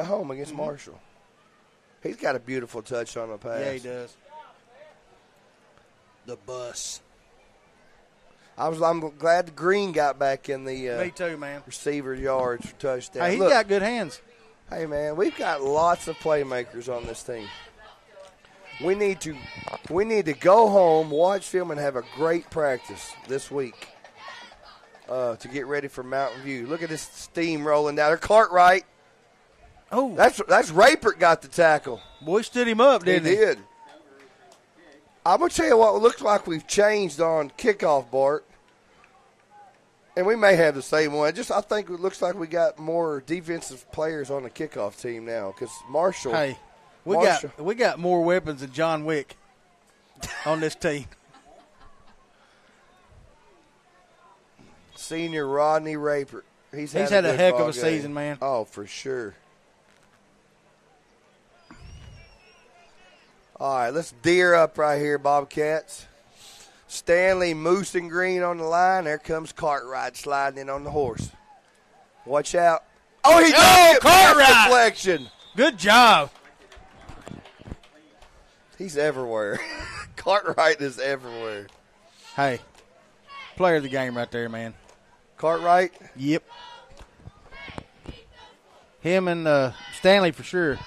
home against Marshall. He's got a beautiful touch on the pass. Yeah, he does. The bus. I'm glad Green got back in the Me too, man. receiver yards for touchdown. Hey, he's Look, got good hands. hey, man, we've got lots of playmakers on this team. We need to go home, watch film, and have a great practice this week to get ready for Mountain View. Look at this steam rolling down there. Cartwright. Oh, That's Rapert got the tackle. boy stood him up, didn't he? He did. I'm going to tell you what it looks like we've changed on kickoff, Bart. And we may have the same one. I think it looks like we got more defensive players on the kickoff team now because Marshall. Hey, we got more weapons than John Wick on this team. Senior Rodney Rapert. He's had a good heck of ball a game. season, man. Oh, for sure. All right, let's deer up right here, Bobcats. Stanley, Moose, and Green on the line. There comes Cartwright sliding in on the horse. Watch out. Oh, he got it. Cartwright. Deflection. Good job. He's everywhere. Cartwright is everywhere. Hey, player of the game right there, man. Cartwright? Yep. Him and Stanley for sure.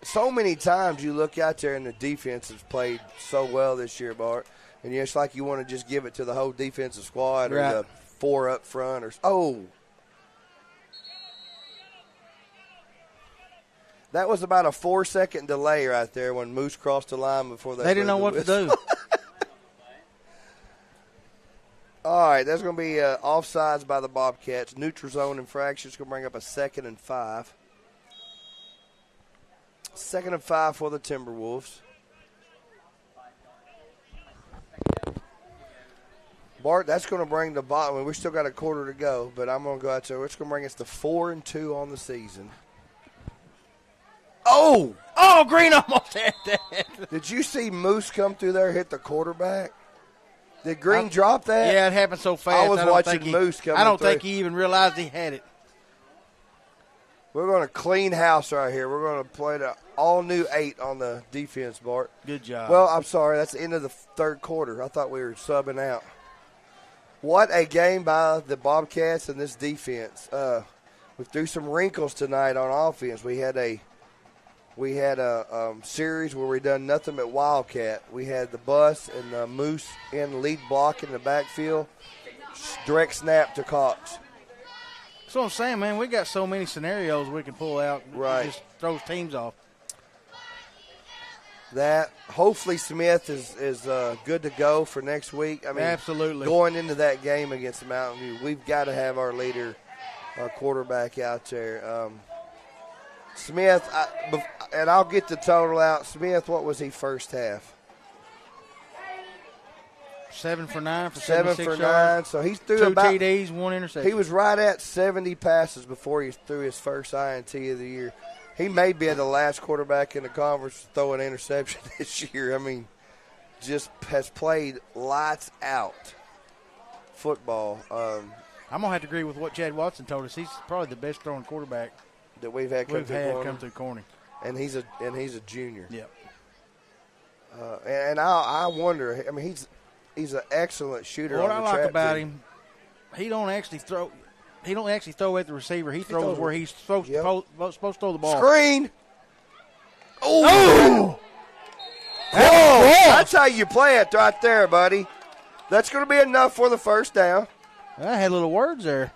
So many times you look out there and the defense has played so well this year, Bart, and it's like you want to just give it to the whole defensive squad Right. or the four up front. That was about a 4-second delay right there when Moose crossed the line before they didn't know what to do. All right, that's going to be offsides by the Bobcats. Neutral zone infraction. It's going to bring up a 2nd and 5. 2nd and 5 for the Timberwolves. Bart, that's going to bring the bottom. We still got a quarter to go, but I'm going to go out there. It's going to bring us to 4-2 on the season. Oh, Green almost had that. did you see Moose come through there and hit the quarterback? Did Green drop that? Yeah, it happened so fast. I was don't watching think he- Moose coming I don't through. think he even realized he had it. We're going to clean house right here. We're going to play the all-new 8 on the defense, Bart. Good job. Well, I'm sorry. That's the end of the third quarter. I thought we were subbing out. What a game by the Bobcats and this defense. We threw some wrinkles tonight on offense. We had a series where we done nothing but Wildcat. We had the bus and the Moose in the lead block in the backfield. Direct snap to Cox. That's what I'm saying, man. We got so many scenarios we can pull out. Right. Just throws teams off. That hopefully Smith is good to go for next week. I mean, Absolutely. Going into that game against Mountain View, we've got to have our leader, our quarterback out there. Smith, and I'll get the total out. Smith, what was he first half? 7 for 9 for 7 76 for yards. 9. So he threw 2 about TDs, 1 interception. He was right at 70 passes before he threw his first INT of the year. He may be the last quarterback in the conference to throw an interception this year. I mean, just has played lights out football. I'm gonna have to agree with what Chad Watson told us. He's probably the best throwing quarterback that we've had come through Corning. And he's a junior. Yep. And I wonder. I mean, he's an excellent shooter. What on I the like trap about team. him, he don't actually throw. He don't actually throw at the receiver. He throws where he's supposed to throw the ball. Screen. Oh! That's how you play it right there, buddy. That's going to be enough for the first down. I had little words there.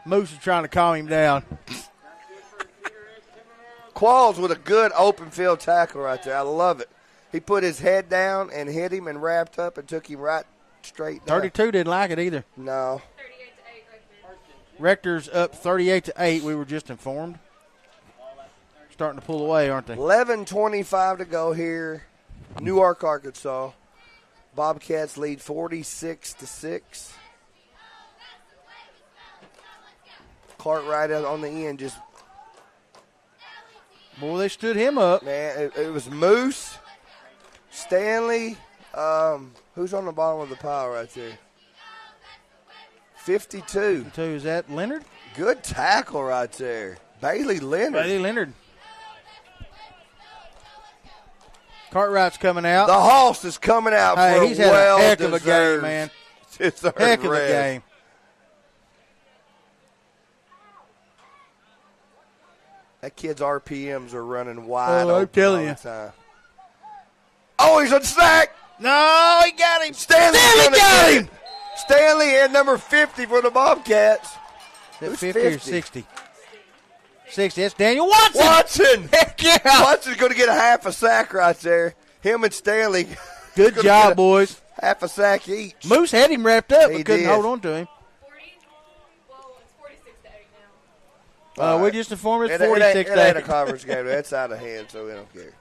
Moose is trying to calm him down. Qualls with a good open field tackle right there. I love it. He put his head down and hit him and wrapped up and took him right straight down. 32 didn't like it either. No. Rector's up 38-8. We were just informed. starting to pull away, aren't they? 11:25 to go here. Newark, Arkansas. Bobcats lead 46-6. Cartwright out on the end just. Boy, they stood him up. Man, it was Moose, Stanley. Who's on the bottom of the pile right there? 52. Is that Leonard? Good tackle right there. Bailey Leonard. Cartwright's coming out. The Hoss is coming out for he's a had a heck well-deserved of a game, man. Heck of a game. That kid's RPMs are running wide open I'm telling all the time. Oh, he's on sack. No, he got him. Stanley got him. Stanley and number 50 for the Bobcats. Who's 50 or 60? 60. That's Daniel Watson. Heck yeah. Watson's going to get a half a sack right there. Him and Stanley. Good job, boys. Half a sack each. Moose had him wrapped up, He but couldn't did. hold on to him. 40? Well, it's 46-8 now. We just informed it's It 46 ain't a conference game. That's out of hand, so we don't care.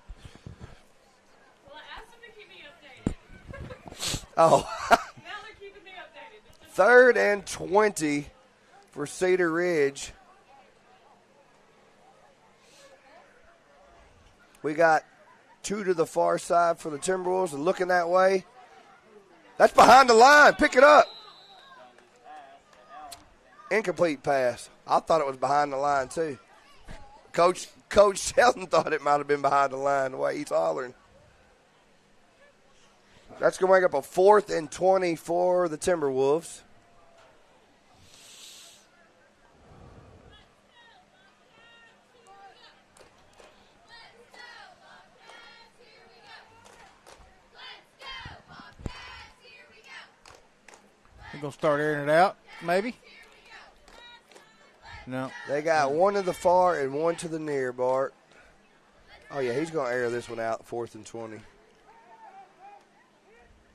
Well, I asked them to keep me updated. Oh. Now they're keeping me updated. 3rd and 20 for Cedar Ridge. We got 2 to the far side for the Timberwolves and looking that way. That's behind the line. Pick it up. Incomplete pass. I thought it was behind the line, too. Coach Sheldon thought it might have been behind the line the way he's hollering. That's going to make up a 4th and 20 for the Timberwolves. They're going to start airing it out, maybe? No. They got 1 to the far and 1 to the near, Bart. Oh, yeah, he's going to air this one out, 4th and 20.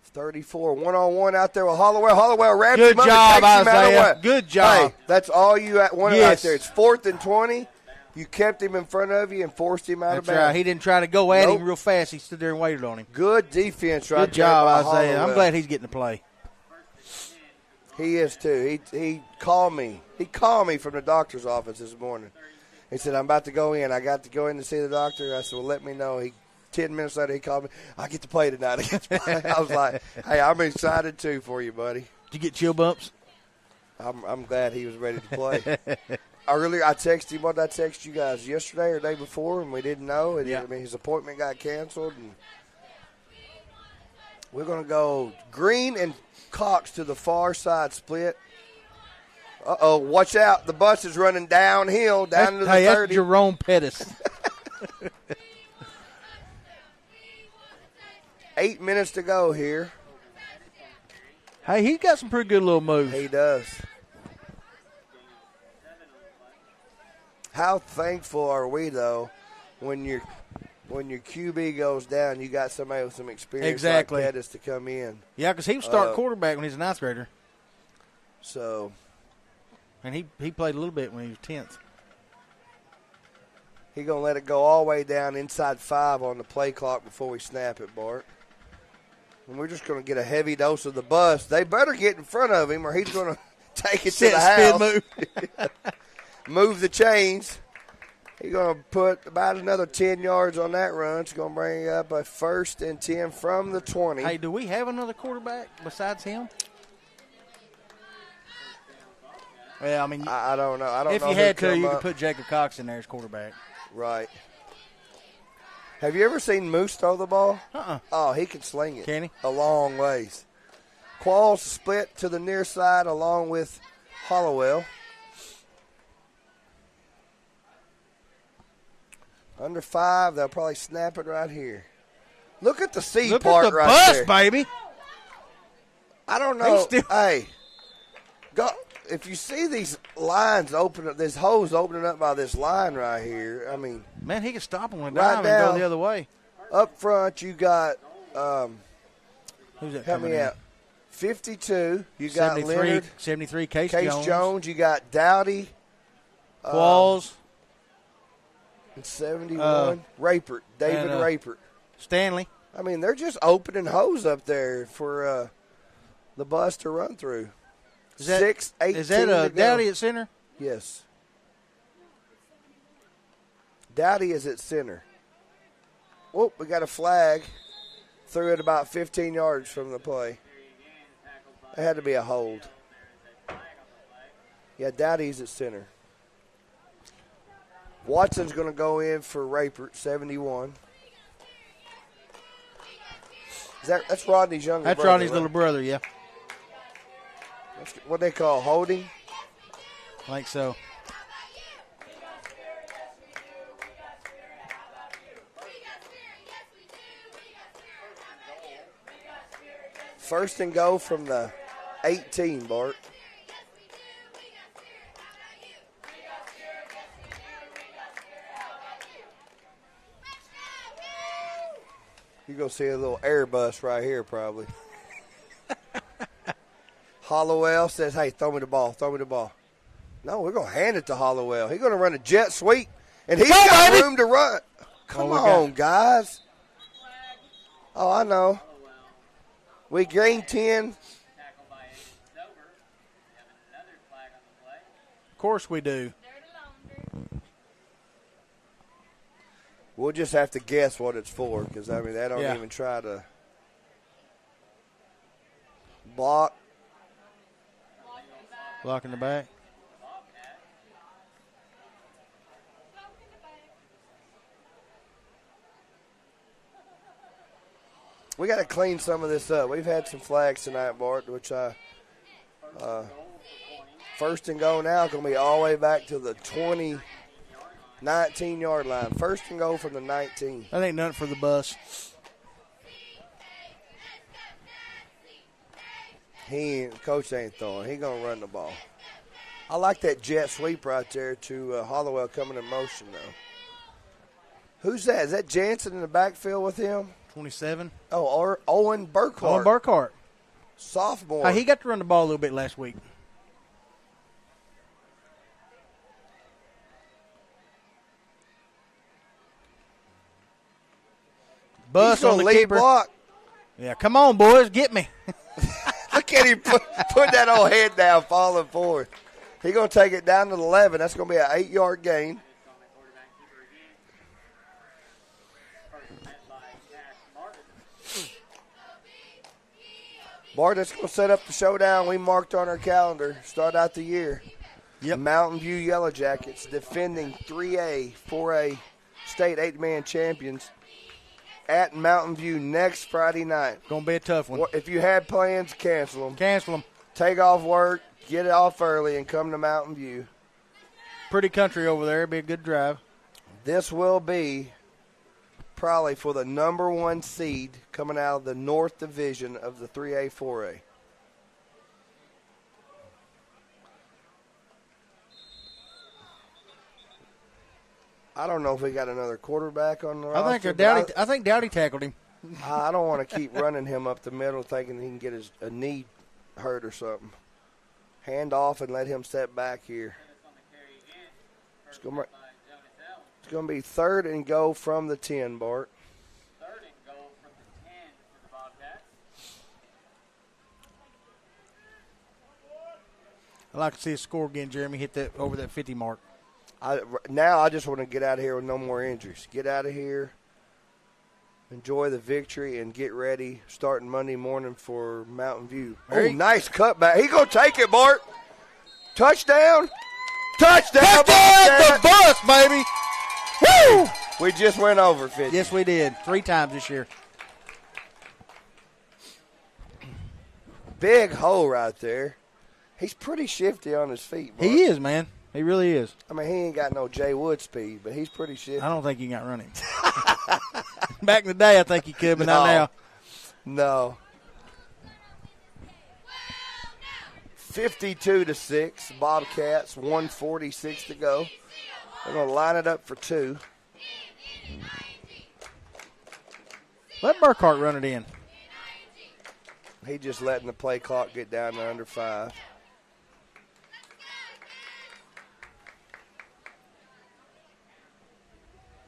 34, one-on-one out there with Hollowell. Hollowell wraps him up and takes him out of the way. Good job. Hey, that's all you wanted Yes. right there. It's 4th and 20. You kept him in front of you and forced him out of That's bounds. right. He didn't try to go at Nope. him real fast. He stood there and waited on him. Good defense right Good job, there by Isaiah. I'm Hollowell. glad he's getting to play. He is too. He called me. He called me from the doctor's office this morning. He said, I'm about to go in. I got to go in to see the doctor. I said, well, let me know. 10 minutes later, he called me. I get to play tonight. I was like, hey, I'm excited too for you, buddy. Did you get chill bumps? I'm glad he was ready to play. Earlier, I texted him. What did I text you guys yesterday or the day before, and we didn't know. And Yeah. I mean, his appointment got canceled. And we're going to go Green and Cox to the far side split. Uh-oh, watch out. The bus is running downhill, down to the 30. That's Jerome Pettis. 8 minutes to go here. Hey, he's got some pretty good little moves. He does. How thankful are we, though, when your QB goes down, you got somebody with some experience Exactly. like Pettis to come in. Yeah, because he was starting quarterback when he was a ninth grader. So, and he played a little bit when he was 10th. he's going to let it go all the way down inside 5 on the play clock before we snap it, Bart. And we're just going to get a heavy dose of the bus. They better get in front of him or he's going to take it to the house. Move. Move the chains. He's going to put about another 10 yards on that run. It's going to bring up a 1st and 10 from the 20. Hey, do we have another quarterback besides him? Well, I mean, I don't know. I don't if know you who had to, come you up. could put Jacob Cox in there as quarterback. Right. Have you ever seen Moose throw the ball? Uh-uh. Oh, he can sling it. Can he? A long ways. Qualls split to the near side along with Hollowell. Under 5, they'll probably snap it right here. Look at the C Look part at the right bus, there. baby. I don't know. Still- Hey, go. If you see these lines open up, this hose opening up by this line right here, I mean, Man, he could stop him with a Right dime and down. go the other way. up front you got, Who's that help coming me in? out, 52. You got 73, Leonard, 73 Case Case Jones. Jones. You got Dowdy. Qualls. And 71. Rapert. David Rapert. Stanley. I mean, they're just opening holes up there for the bus to run through. Is that, 6:18 is that Dowdy at center? Yes. Dowdy is at center. Whoop, we got a flag. Threw it about 15 yards from the play. It had to be a hold. Yeah, Dowdy's at center. Watson's going to go in for Rapert, 71. That's Rodney's younger brother. That's Rodney's right? little brother, yeah. That's what they call holding. I think so. First and go from the 18, Bart. You're going to see a little Airbus right here probably. Hollowell says, hey, throw me the ball. No, we're going to hand it to Hollowell. He's going to run a jet sweep, and he's got room to run. Come on, guys. Oh, I know. We gained 10. Of course we do. We'll just have to guess what it's for because, I mean, they don't even try to block. Block in the back. We got to clean some of this up. We've had some flags tonight, Bart, which first and go now going to be all the way back to the 19-yard line. First and go from the 19. That ain't nothing for the bus. Coach ain't throwing. He going to run the ball. I like that jet sweep right there to Hollowell coming in motion, though. Who's that? Is that Jansen in the backfield with him? 27. Oh, or Owen Burkhart. Owen Burkhart. Sophomore. He got to run the ball a little bit last week. Bus on the keeper. Block. Yeah, come on, boys, get me. Look at him put that old head down, falling forward. He's going to take it down to the 11. That's going to be an 8-yard gain. Bart, that's going to set up the showdown we marked on our calendar. Start out the year. Yep. Mountain View Yellow Jackets defending 3A, 4A state 8-man champions at Mountain View next Friday night. Going to be a tough one. If you had plans, cancel them. Cancel them. Take off work, get it off early, and come to Mountain View. Pretty country over there. It'll be a good drive. This will be probably for the number 1 seed coming out of the North Division of the 3A, 4A. I don't know if we got another quarterback on the roster. I think Dowdy tackled him. I don't want to keep running him up the middle thinking he can get a knee hurt or something. Hand off and let him step back here. It's going to be third and go from the 10, Bart. Third and go from the 10 for the Bobcats. I'd like to see a score again, Jeremy, hit that over that 50 mark. Now I just want to get out of here with no more injuries. Get out of here, enjoy the victory, and get ready starting Monday morning for Mountain View. Oh, nice cutback. He's going to take it, Bart. Touchdown. Touchdown, the bus, baby. Woo! We just went over 50. Yes, we did. 3 times this year. Big hole right there. He's pretty shifty on his feet, Bart. He is, man. He really is. I mean, he ain't got no Jay Wood speed, but he's pretty shifty. I don't think he got running. Back in the day, I think he could, but not now. No. 52-6, Bobcats, 1:46 to go. They're going to line it up for 2. Let Burkhart run it in. He just letting the play clock get down to under 5.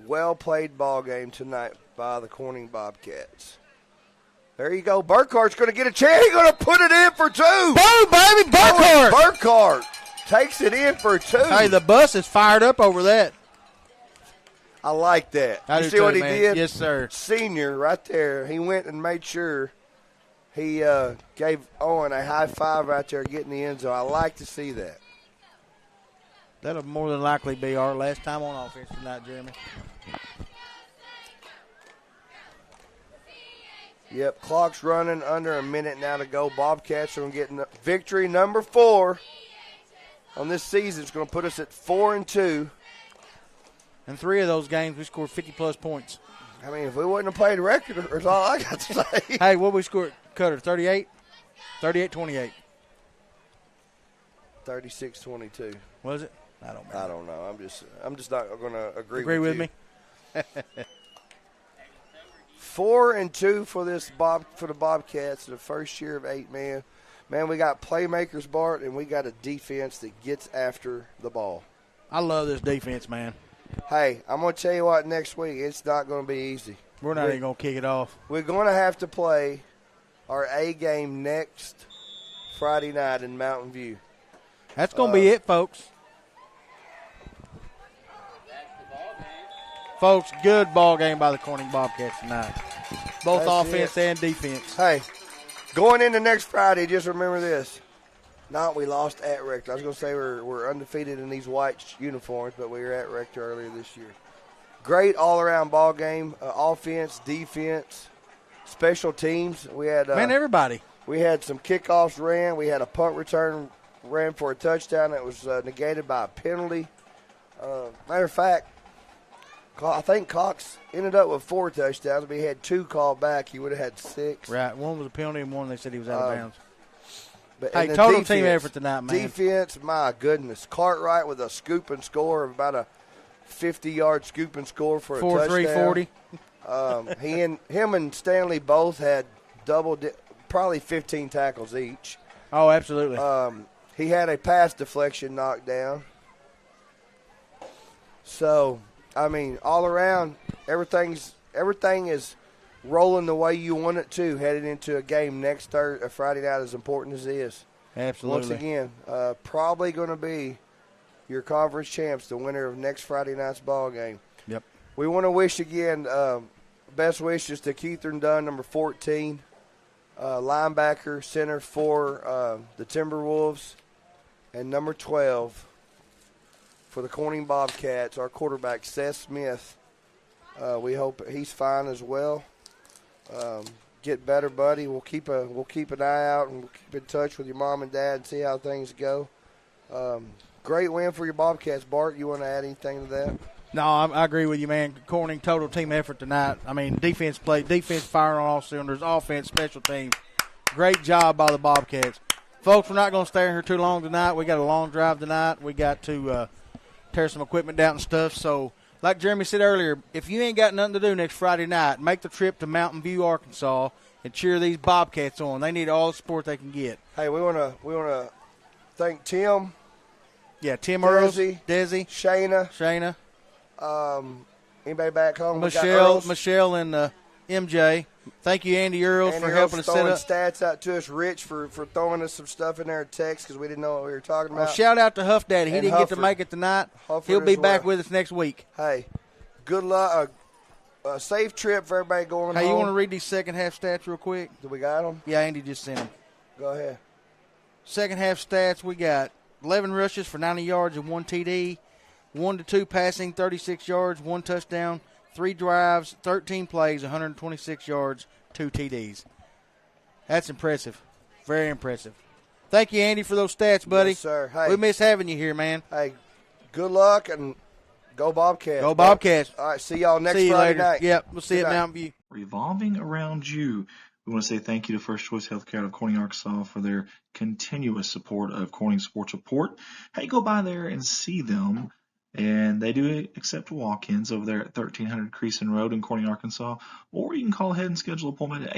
well-played ball game tonight by the Corning Bobcats. There you go. Burkhart's going to get a chance. He's going to put it in for 2. Boom, baby, Burkhart! Burkhart takes it in for 2. Hey, the bus is fired up over that. I like that. I You do see too, what he man. did? Yes, sir. Senior right there. He went and made sure he gave Owen a high five right there getting the end zone. I like to see that. That'll more than likely be our last time on offense tonight, Jeremy. Yep, clock's running, under a minute now to go. Bobcats are going to get victory number 4 on this season. It's going to put us at 4-2. In 3 of those games, we scored 50-plus points. I mean, if we wouldn't have played record, that's all I got to say. Hey, what we scored, Cutter, 38? 38-28. 36-22. Was it? I don't know. I'm just not going to agree with you. me? 4-2 for the Bobcats, the first year of 8-man. Man, we got playmakers, Bart, and we got a defense that gets after the ball. I love this defense, man. Hey, I'm going to tell you what, next week, it's not going to be easy. We're not even going to kick it off. We're going to have to play our A game next Friday night in Mountain View. That's going to be it, folks. Folks, good ball game by the Corning Bobcats tonight. Both That's offense and defense. Hey, going into next Friday, just remember this. Not we lost at Rector. I was going to say we're undefeated in these white uniforms, but we were at Rector earlier this year. Great all-around ball game, offense, defense, special teams. We had everybody. We had some kickoffs ran. We had a punt return ran for a touchdown that was negated by a penalty. Matter of fact, I think Cox ended up with 4 touchdowns. If he had 2 called back, he would have had 6. Right. One was a penalty and one they said he was out of bounds. But, hey, total team effort tonight, man. Defense, my goodness. Cartwright with a scoop and score of about a 50-yard scoop and score for a touchdown. 4-3-40. Him and Stanley both had probably 15 tackles each. Oh, absolutely. He had a pass deflection knocked down. So, I mean, all around, everything is rolling the way you want it to, headed into a game next Friday night, as important as it is. Absolutely. Once again, probably going to be your conference champs, the winner of next Friday night's ball game. Yep. We want to wish again, best wishes to Keithern Dunn, number 14, linebacker, center for the Timberwolves, and number 12 for the Corning Bobcats, our quarterback, Seth Smith. We hope he's fine as well. Get better, buddy. We'll keep an eye out and we'll keep in touch with your mom and dad and see how things go. Great win for your Bobcats. Bart, you want to add anything to that? No, I agree with you, man. Corning, total team effort tonight. I mean, defense firing on all cylinders, offense, special teams. Great job by the Bobcats. Folks, we're not going to stay here too long tonight. We got a long drive tonight. We got to tear some equipment down and stuff. So, like Jeremy said earlier, if you ain't got nothing to do next Friday night, make the trip to Mountain View, Arkansas, and cheer these Bobcats on. They need all the support they can get. Hey, we want to thank Tim. Yeah, Tim Earls, Desi, Shayna. Anybody back home? Michelle, and MJ. Thank you, Andy Earls, for helping us set up. Stats out to us. Rich for throwing us some stuff in there in text because we didn't know what we were talking about. Shout out to Huff Daddy. He didn't get to make it tonight. He'll be back with us next week. Hey, good luck. A safe trip for everybody going home. Hey, you want to read these second half stats real quick? Do we got them? Yeah, Andy just sent them. Go ahead. Second half stats, we got 11 rushes for 90 yards and 1 TD, 1-2 passing, 36 yards, 1 touchdown, 3 drives, 13 plays, 126 yards, 2 TDs. That's impressive. Very impressive. Thank you, Andy, for those stats, buddy. Yes, sir. Hey, we miss having you here, man. Hey, good luck and go Bobcats. Go Bobcats. All right, see y'all next Friday night. Yep, we'll see you at Mountain View. Revolving around you. We want to say thank you to First Choice Healthcare out of Corning, Arkansas for their continuous support of Corning Sports Report. Hey, go by there and see them. And they do accept walk-ins over there at 1300 Creason Road in Corning, Arkansas. Or you can call ahead and schedule an appointment at